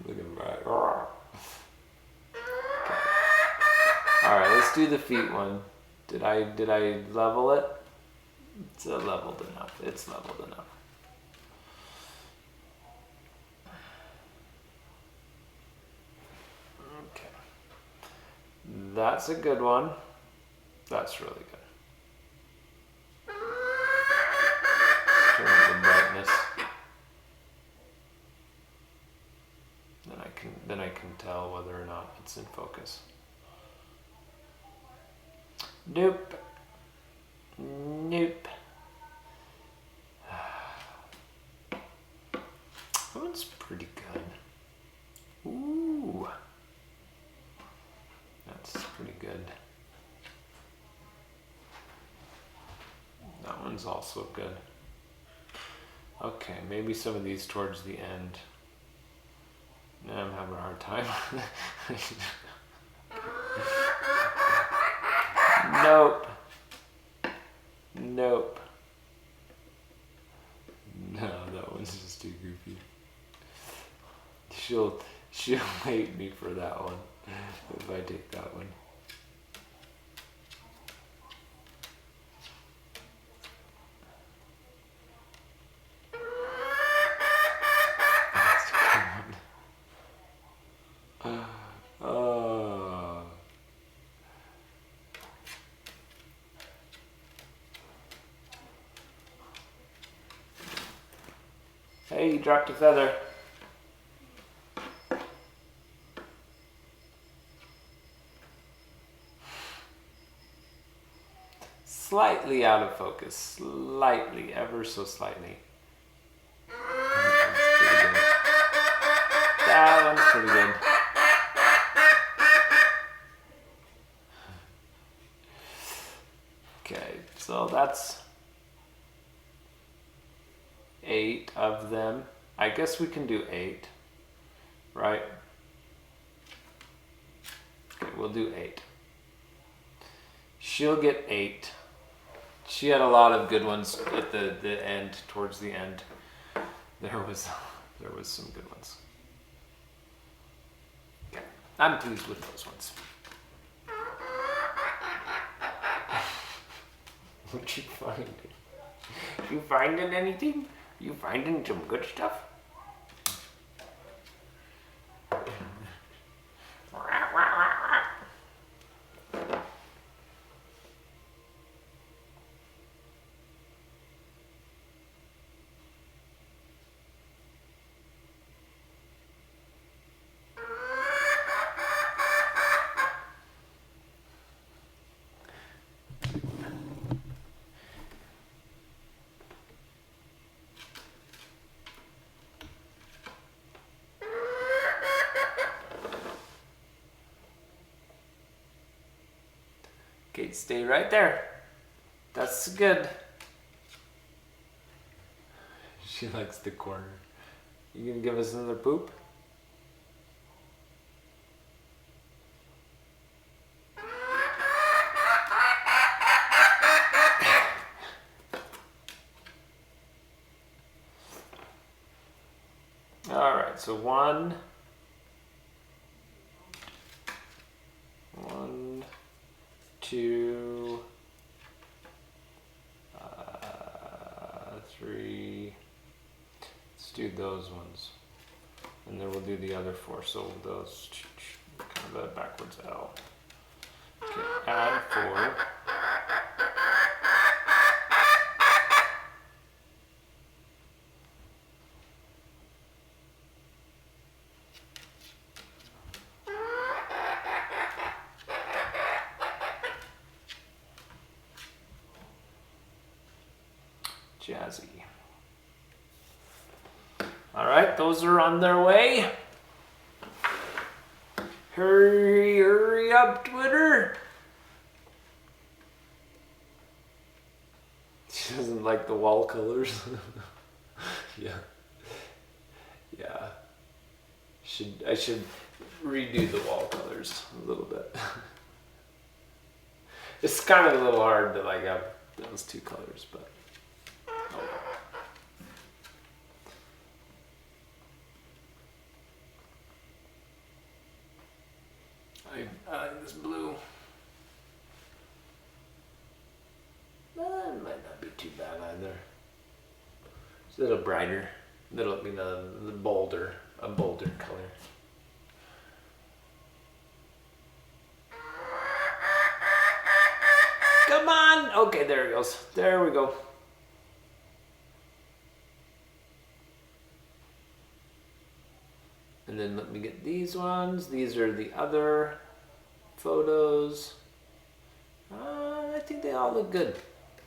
Speaker 1: right. Rah. Okay. All right, let's do the feet one. Did I level it? It's leveled enough. It's leveled enough. Okay. That's a good one. That's really good. Turn up the brightness. Then I can tell whether or not it's in focus. Nope.
Speaker 3: good. That one's also good. Okay, maybe some of these towards the end. No, I'm having a hard time. Nope. Nope. No, that one's just too goofy. She'll hate me for that one if I take that one. Oh. Hey, you dropped a feather. Slightly out of focus. Slightly, ever so slightly. That one's pretty good. Okay, so that's 8 of them. I guess we can do 8, right? Okay, we'll do 8. She'll get 8. She had a lot of good ones at the end, towards the end. There was some good ones. Okay, I'm pleased with those ones. What you finding? You finding anything? You finding some good stuff? Okay, stay right there. That's good. She likes the corner. You gonna give us another poop? All right, so one, 2, 3. Let's do those ones, and then we'll do the other 4. So those kind of a backwards L. Okay, add 4. Jazzy. All right, those are on their way. Hurry up, Twitter. She doesn't like the wall colors. Yeah. I should redo the wall colors a little bit. It's kind of a little hard to like have those 2 colors, but oh well. I like this blue. It might not be too bad either. It's a little brighter. The bolder, a bolder color. Come on! Okay, there it goes. There we go. And then let me get these ones. These are the other photos. I think they all look good.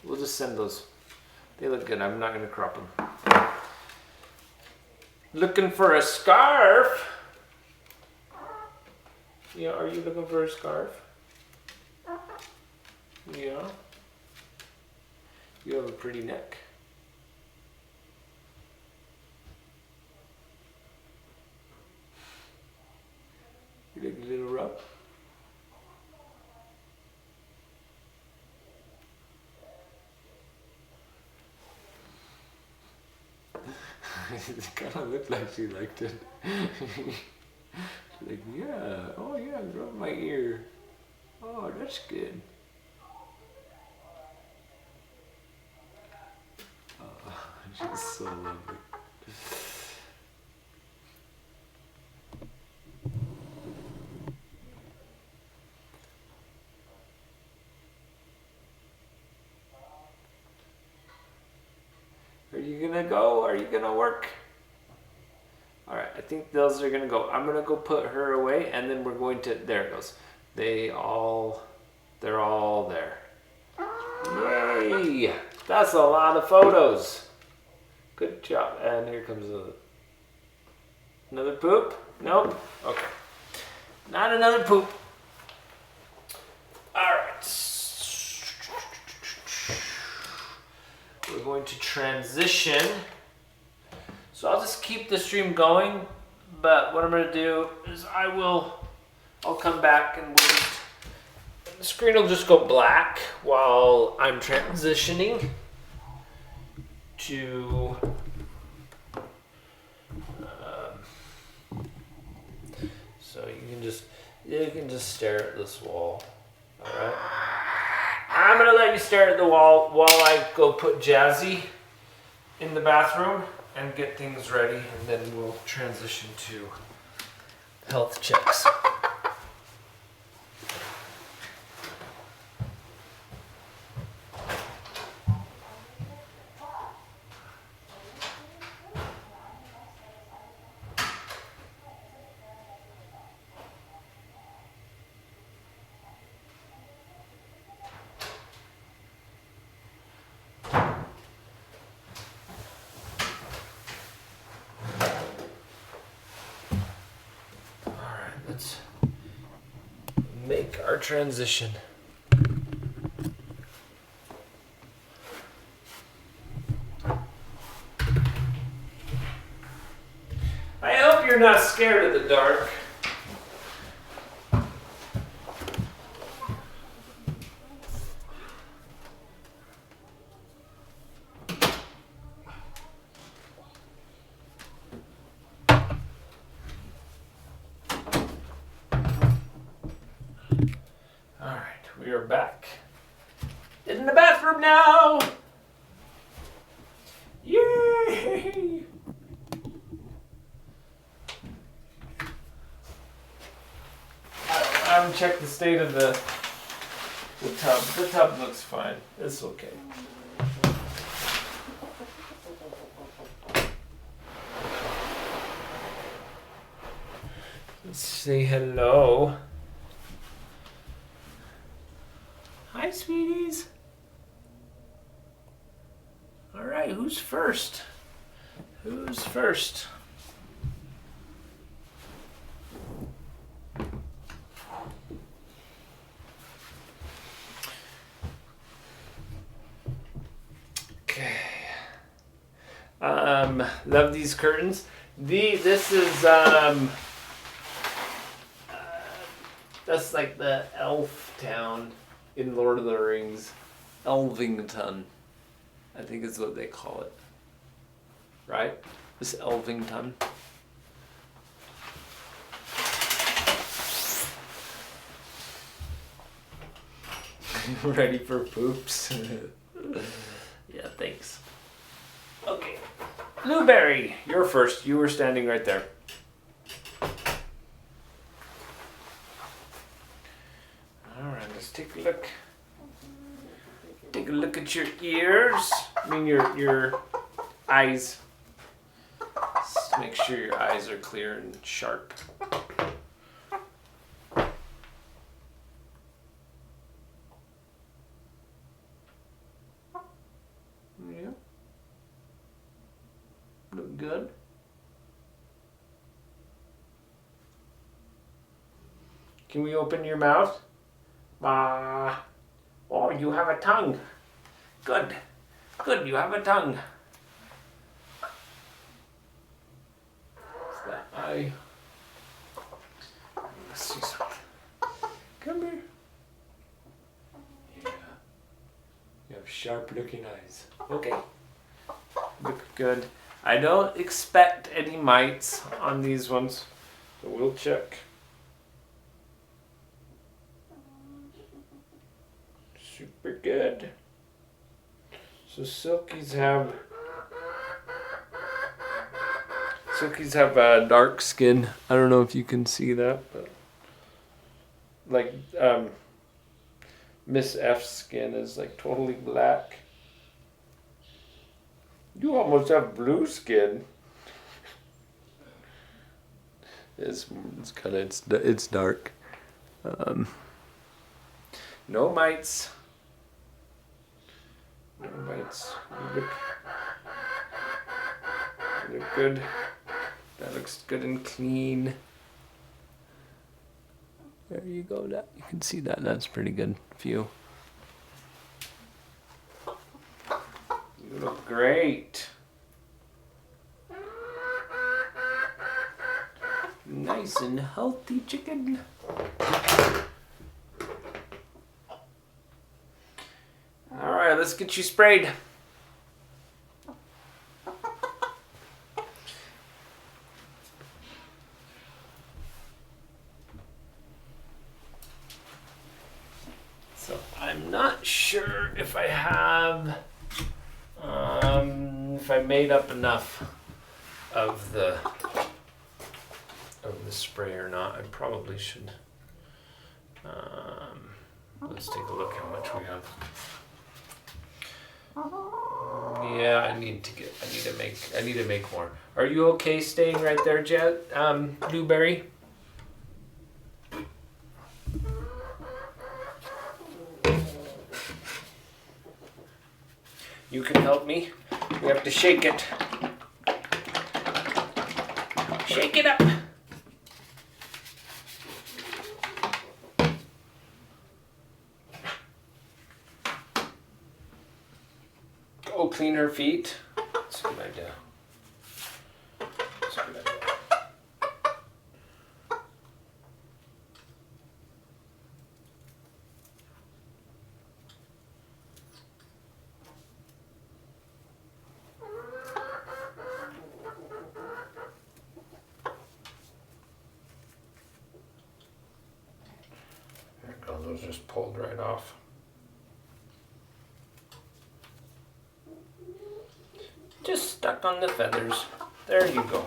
Speaker 3: We'll just send those. They look good. I'm not going to crop them. Looking for a scarf? Yeah, are you looking for a scarf?
Speaker 1: Yeah. You have a pretty neck. You like a little rub? It kind of looked like she liked it. She's like, yeah, oh yeah, rub my ear. Oh, that's good. Oh, she's so lovely. Are you gonna go? Are you gonna work? All right, I think those are gonna go. I'm gonna go put her away, and then we're going to. There it goes. They're all there. Yay! That's a lot of photos. Good job. And here comes another poop. Nope. Okay. Not another poop. All right. We're going to transition. So I'll just keep the stream going, but what I'm going to do is I'll come back and the screen will just go black while I'm transitioning to so you can just stare at this wall. All right. I'm going to let you stare at the wall while I go put Jazzy in the bathroom and get things ready, and then we'll transition to health checks. Let's make our transition. I hope you're not scared of the dark. We are back in the bathroom now. Yay! I haven't checked the state of the tub. The tub looks fine. It's okay. Let's say hello. Hi, sweeties. All right, who's first? Who's first? Okay. Love these curtains. This is that's like the elf town in Lord of the Rings. Elvington, I think is what they call it. Right? This Elvington. Ready for poops? Yeah, thanks. Okay. Blueberry, you're first. You were standing right there. Alright, let's take a look. Take a look at your ears. I mean your eyes. Just make sure your eyes are clear and sharp. Yeah. Look good. Can we open your mouth? Oh, you have a tongue. Good. Good, you have a tongue. It's that eye. Let's see something. Come here. Yeah. You have sharp looking eyes. Okay. Look good. I don't expect any mites on these ones, so we'll check. Super good. So silkies have dark skin. I don't know if you can see that, but like Miss F's skin is like totally black. You almost have blue skin. It's kind of it's dark. No mites. No mites. You look good. That looks good and clean. There you go. That you can see that. That's pretty good view. You look great. Nice and healthy chicken. All right, let's get you sprayed. So I'm not sure if I have, if I made up enough of the spray or not. I probably should. Let's take a look how much we have. Yeah, I need to make more. Are you okay staying right there, Blueberry? You can help me. We have to shake it. Shake it up. Go clean her feet. That's a good idea. That's a good idea. There you go, those just pulled right off. Just stuck on the feathers. There you go.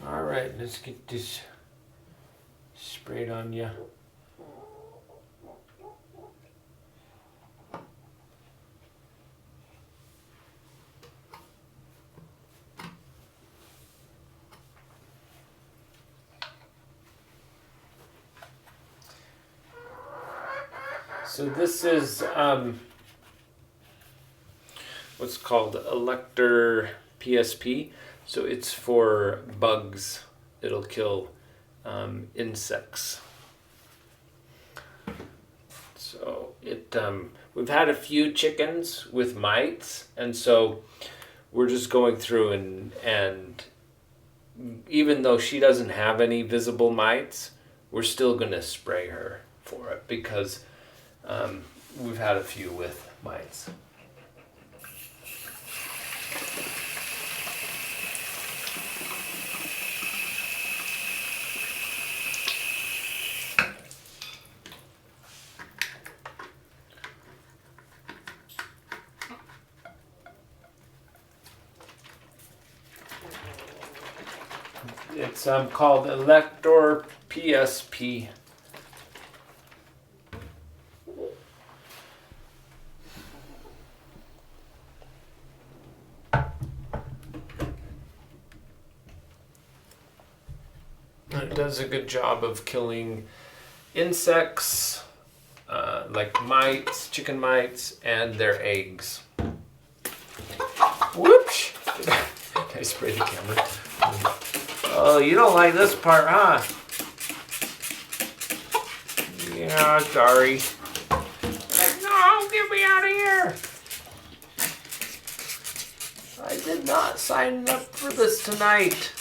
Speaker 1: All right, let's get this sprayed on you. So this is what's called Elector PSP. So it's for bugs. It'll kill insects. So we've had a few chickens with mites, and so we're just going through and even though she doesn't have any visible mites, we're still gonna spray her for it because we've had a few with mites. It's called Elector PSP. does a good job of killing insects, like mites, chicken mites, and their eggs. Whoops! I sprayed the camera. Oh, you don't like this part, huh? Yeah, sorry. Like, no, get me out of here! I did not sign up for this tonight.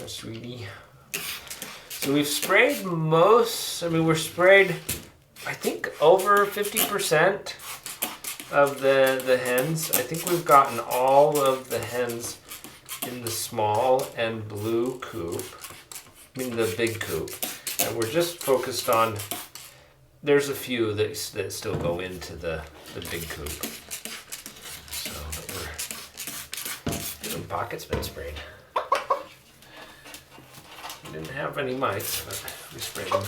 Speaker 1: Oh, sweetie. So we've sprayed we're sprayed, I think, over 50% of the hens. I think we've gotten all of the hens in the small and blue coop. I mean the big coop. And we're just focused on, there's a few that still go into the big coop. So the pocket's been sprayed. We didn't have any mites, but we sprayed them.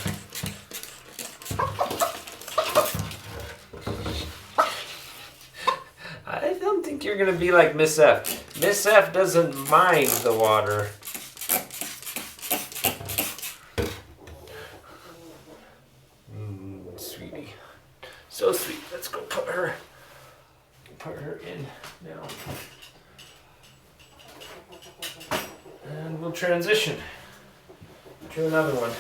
Speaker 1: I don't think you're gonna be like Miss F. Miss F doesn't mind the water. Sweetie. So sweet. Let's go put her in now. And we'll transition to another one.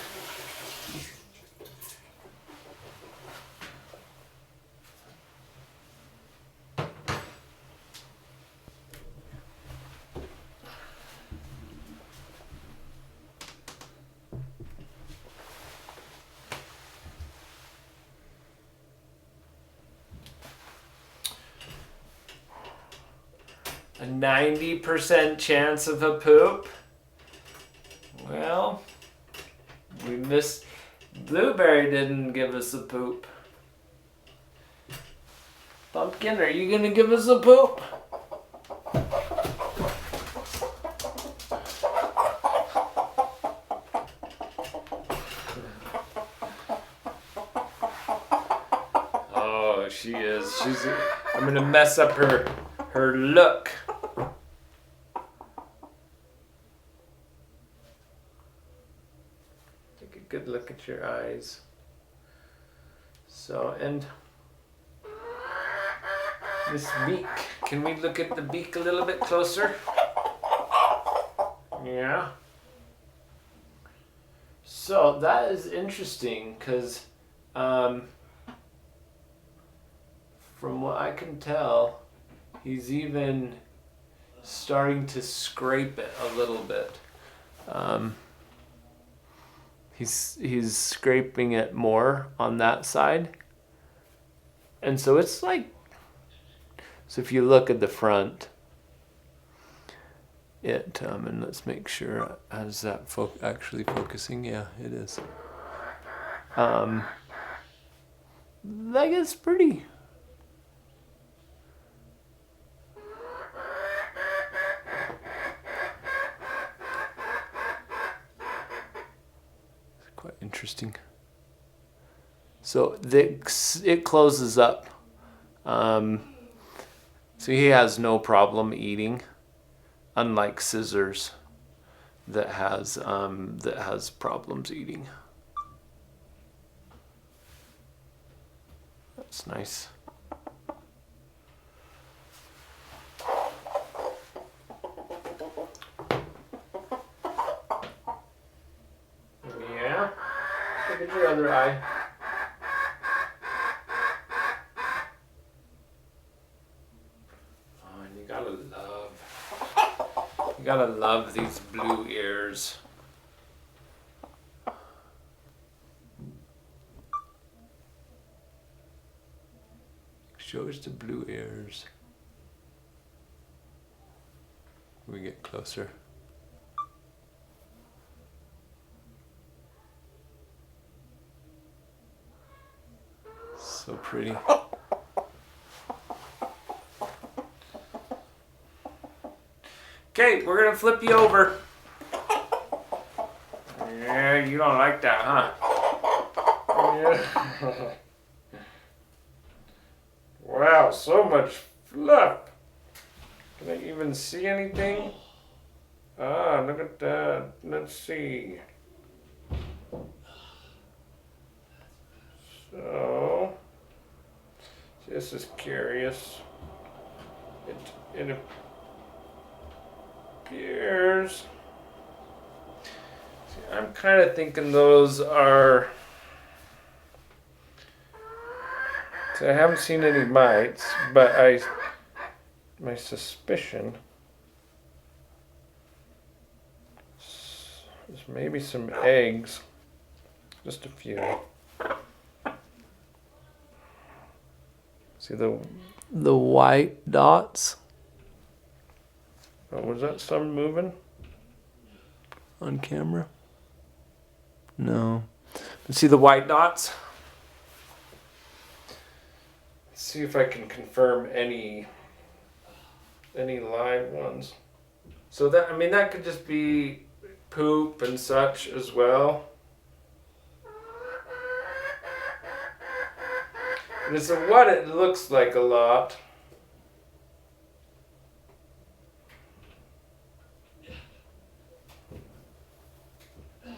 Speaker 1: A 90% chance of a poop? Well, we missed. Blueberry didn't give us a poop. Pumpkin, are you gonna give us a poop? Oh, she is. I'm gonna mess up her look. Take a good look at your eyes. So, and this beak. Can we look at the beak a little bit closer? Yeah. So that is interesting because from what I can tell, he's even starting to scrape it a little bit. He's scraping it more on that side. And so it's like, so if you look at the front, and let's make sure, is that actually focusing? Yeah, it is. Like it's pretty. It's quite interesting. So it closes up. So he has no problem eating, unlike Scissors that has problems eating. That's nice. Yeah. Look at your other eye. You gotta love these blue ears. Show us the blue ears. We get closer. So pretty. Okay, we're gonna flip you over. Yeah, you don't like that, huh? Yeah. Wow, so much fluff. Can I even see anything?
Speaker 3: Ah, look at that. Let's see. So, this is curious. It appears. See, I'm kind of thinking those are. See, I haven't seen any mites, but my suspicion is maybe some eggs. Just a few. See the white dots? Oh, was that some moving on camera? No. See the white dots? Let's see if I can confirm any live ones. So that could just be poop and such as well. And it's what it looks like a lot.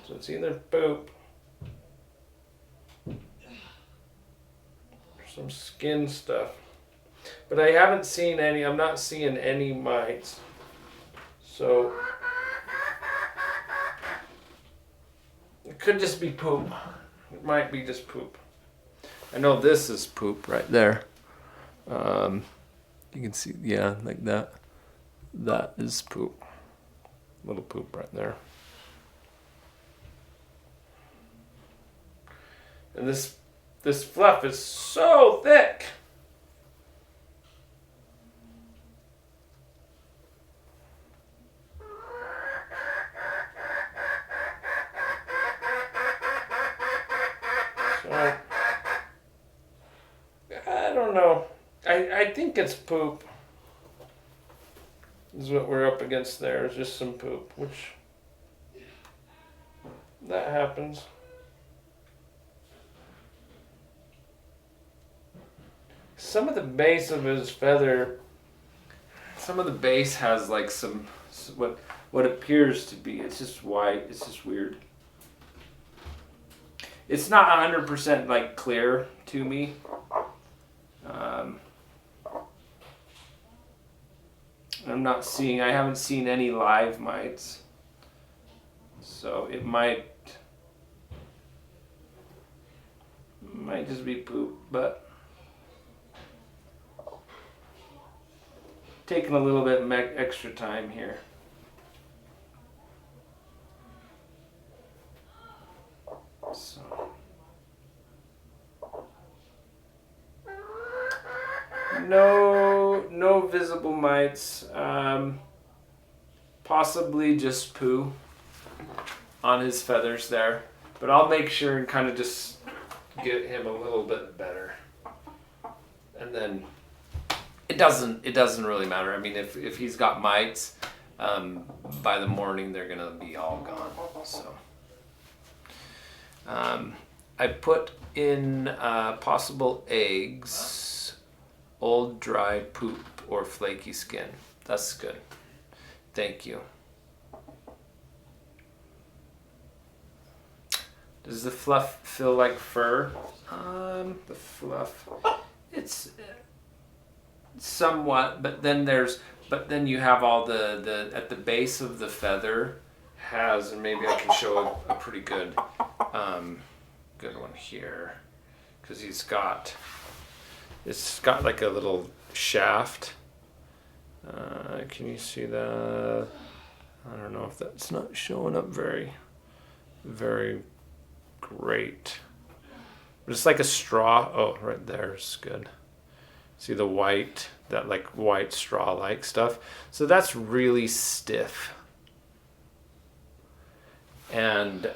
Speaker 3: So it's either poop or some skin stuff. But I haven't seen any, I'm not seeing any mites. So it could just be poop. It might be just poop. I know this is poop right there. You can see, yeah, like that. That is poop. Little poop right there. And this fluff is so thick. So, I don't know. I think it's poop. This is what we're up against there, is just some poop, which that happens. Some of the base of his feather, some of the base has like some, what appears to be, it's just white, it's just weird. It's not 100% like clear to me. I haven't seen any live mites. So it might just be poop, but taking a little bit extra time here. So no visible mites. Possibly just poo on his feathers there, but I'll make sure and kind of just get him a little bit better, and then it doesn't really matter. I mean, if he's got mites, by the morning they're gonna be all gone. So I put in possible eggs, old dry poop, or flaky skin. That's good. Thank you. Does the fluff feel like fur? The fluff, it's somewhat, but then you have all the at the base of the feather has, and maybe I can show a pretty good one here, because it's got like a little shaft. Can you see that? I don't know if that's not showing up very great. But it's like a straw. Oh, right there is good. See the white, that like white straw-like stuff. So that's really stiff. And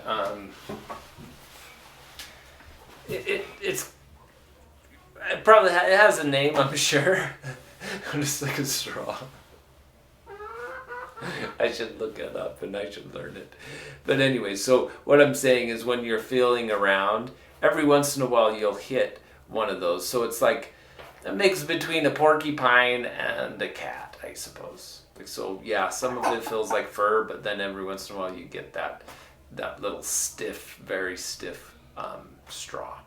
Speaker 3: it has a name, I'm sure. Just like a straw. I should look it up and I should learn it. But anyway, so what I'm saying is when you're feeling around, every once in a while you'll hit one of those. So it's like a mix between a porcupine and a cat, I suppose.
Speaker 1: So yeah, some of it feels like fur, but then every once in a while you get that little stiff, very stiff straw.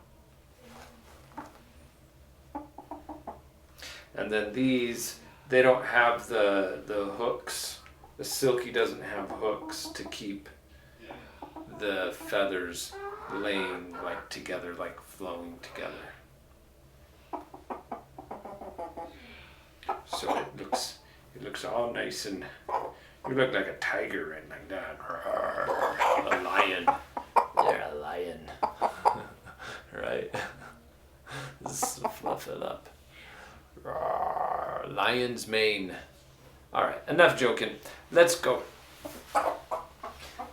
Speaker 1: And then these, they don't have the hooks. The silky doesn't have hooks to keep the feathers laying like together, like flowing together. So it looks all nice, and you look like a tiger and like that. A lion. They're a lion. Right? Just fluff it up. Lion's mane. Alright, enough joking. Let's go.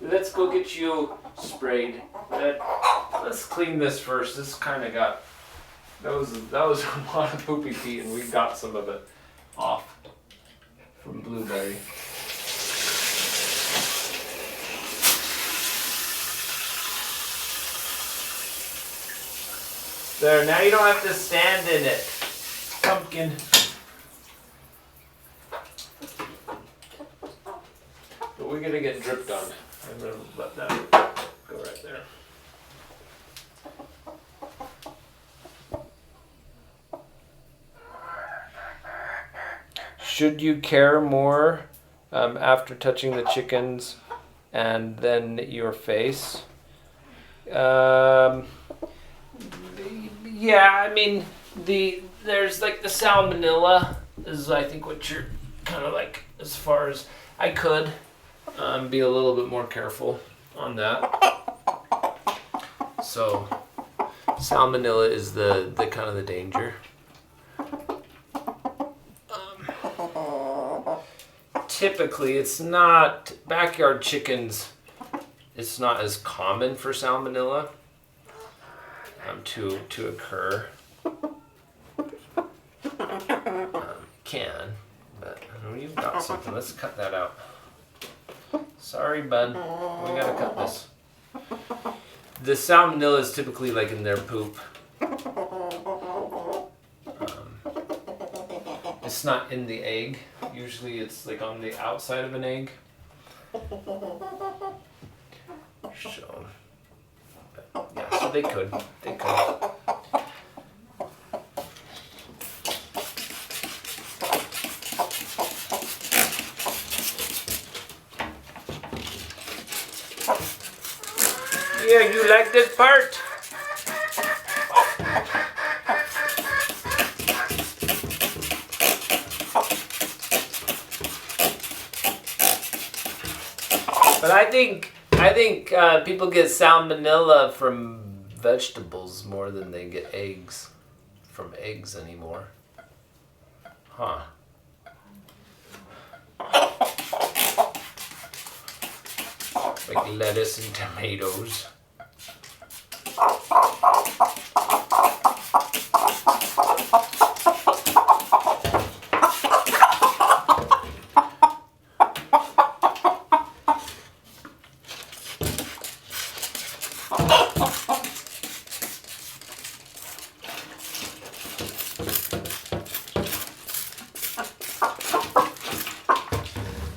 Speaker 1: Let's go get you sprayed. Let's clean this first. This kind of got... That was a lot of poopy pee, and we got some of it off from Blueberry. There, now you don't have to stand in it. Pumpkin. But we're gonna get dripped on. I'm gonna let that go right there. Should you care more after touching the chickens and then your face? Yeah, I mean, there's like the salmonella is I think what you're kind of like, as far as I could be a little bit more careful on that. So salmonella is the kind of the danger. Typically, it's not backyard chickens. It's not as common for salmonella to occur. Can, but you've got something. Let's cut that out. Sorry, bud. We gotta cut this. The salmonella is typically like in their poop. It's not in the egg. Usually it's like on the outside of an egg. So, yeah, so they could. Yeah, you like this part? But I think people get salmonella from vegetables more than they get from eggs anymore. Huh. Like lettuce and tomatoes.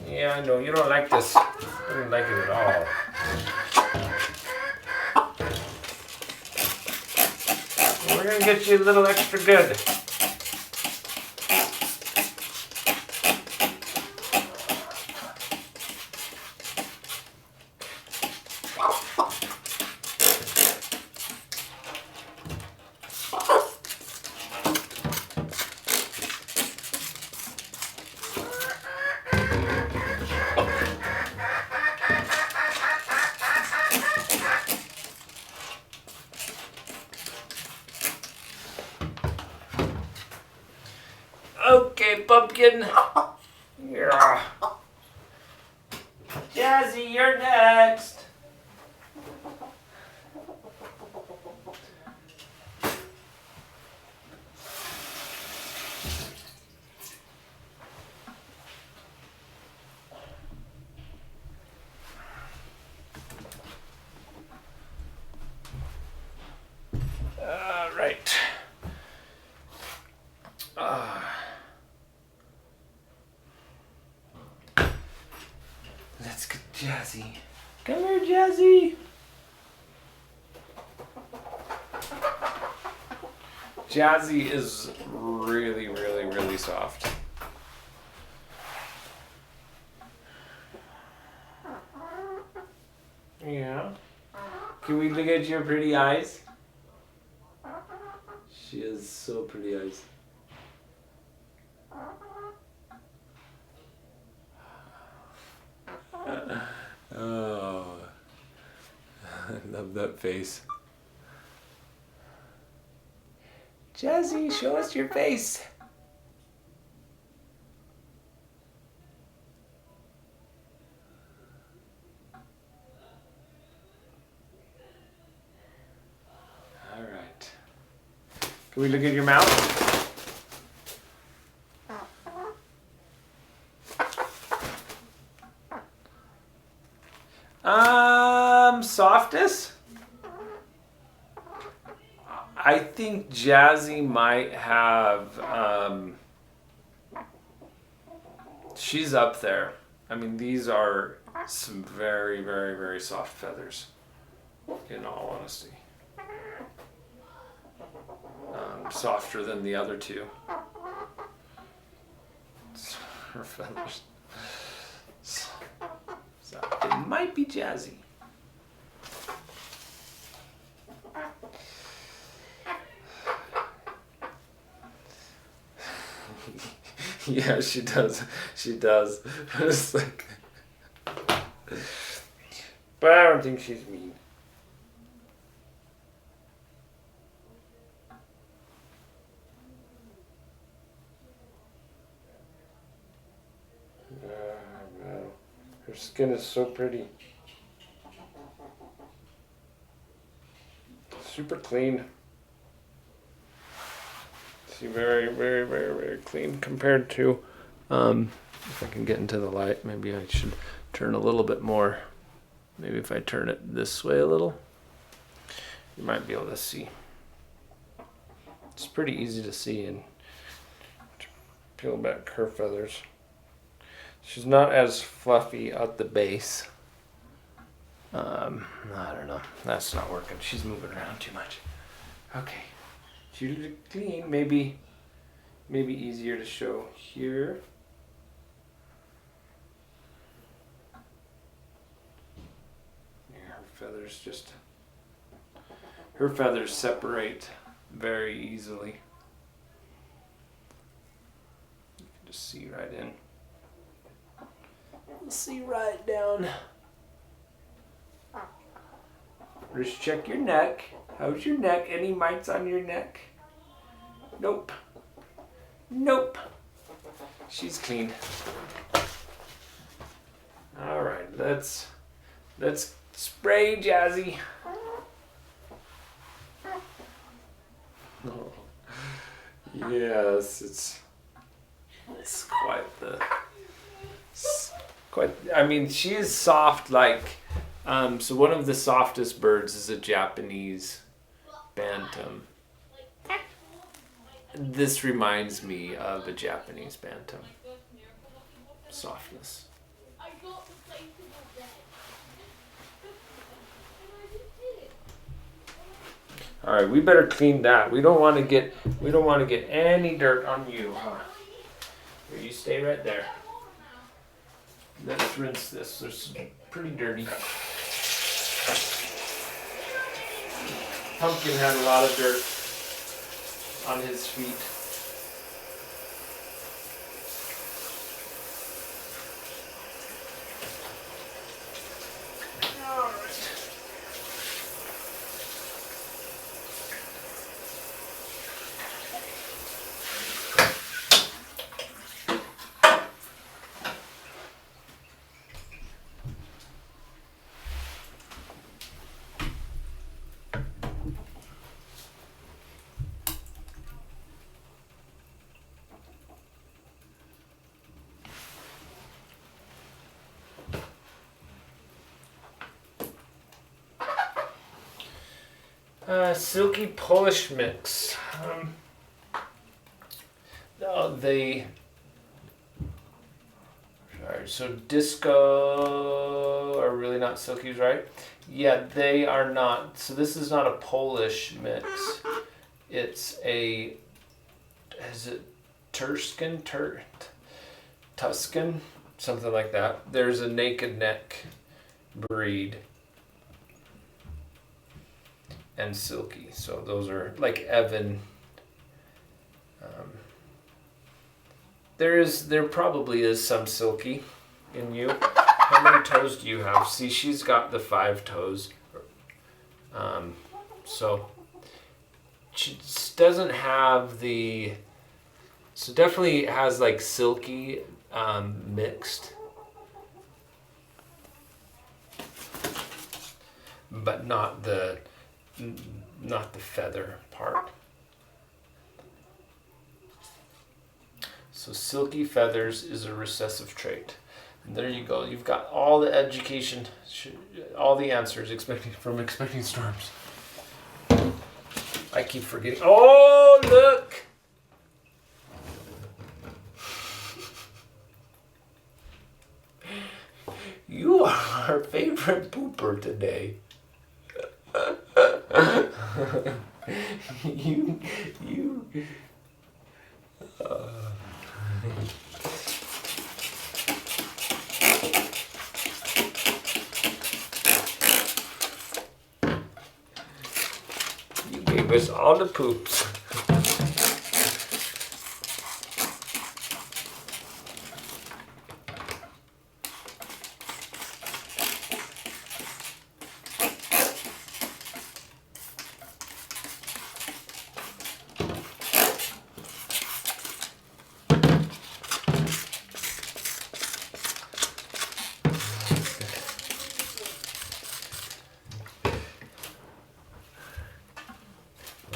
Speaker 1: Yeah, I know, you don't like this. I don't like it at all. We're gonna get you a little extra good. Okay, Pumpkin. Yeah. Jazzy, you're next. All right. Let's get Jazzy. Come here, Jazzy. Jazzy is really, really, really soft. Yeah. Can we look at your pretty eyes? She has so pretty eyes. Oh, I love that face. Jazzy, show us your face. All right. Can we look at your mouth? Softest? I think Jazzy might have, she's up there. I mean, these are some very, very, very soft feathers, in all honesty. Softer than the other two. Her feathers. So it might be Jazzy. Yeah, she does. She does. It's like, but I don't think she's mean. Wow. Her skin is so pretty. Super clean. See, very, very, very, very clean compared to, if I can get into the light, maybe I should turn a little bit more. Maybe if I turn it this way a little, you might be able to see. It's pretty easy to see and to peel back her feathers. She's not as fluffy at the base. I don't know. That's not working. She's moving around too much. Okay. She look clean. Maybe easier to show here. Yeah, her feathers separate very easily. You can just see right in. See right down. Just check your neck. How's your neck? Any mites on your neck? Nope. Nope. She's clean. All right, let's spray Jazzy. Oh. Yes, it's quite. I mean, she is soft like. So one of the softest birds is a Japanese bantam. This reminds me of a Japanese bantam. Softness. All right, we better clean that. We don't want to get any dirt on you, huh? Here, you stay right there. Let's rinse this. It's pretty dirty. Pumpkin had a lot of dirt on his feet. All right. Silky Polish mix. Sorry, right, so disco are really not silkies, right? Yeah, they are not. So this is not a Polish mix. It's a, is it Tuscan? Something like that. There's a naked neck breed and silky. So those are like Evan. There probably is some silky in you. How many toes do you have? See, she's got the 5 toes. So she doesn't have the. So definitely has like silky mixed, but not the feather part. So silky feathers is a recessive trait. And there you go. You've got all the education, all the answers from expecting storms. I keep forgetting. Oh, look! You are our favorite pooper today. you. You gave us all the poops.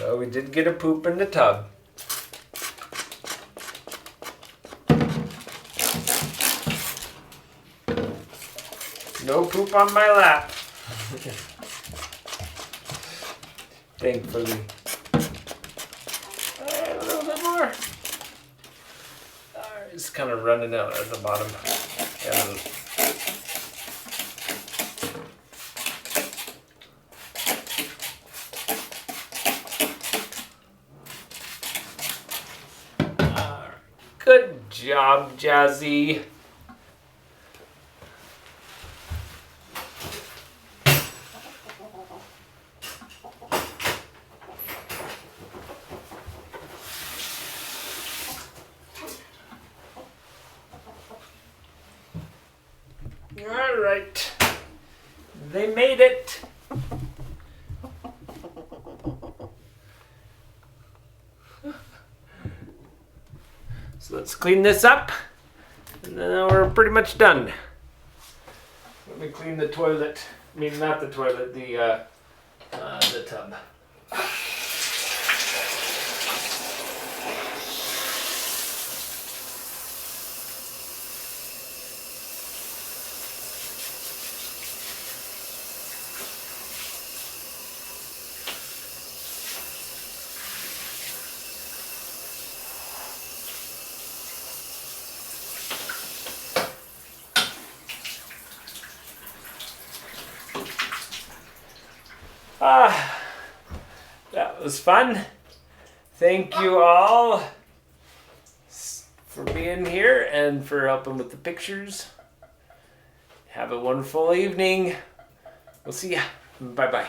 Speaker 1: Well, we did get a poop in the tub. No poop on my lap. Thankfully. A little bit more. It's kind of running out at the bottom. Good job, Jazzy. All right. They made it. So let's clean this up, and then we're pretty much done. Let me clean the toilet. I mean, not the toilet, the tub. That was fun. Thank you all for being here and for helping with the pictures. Have a wonderful evening. We'll see ya. Bye-bye.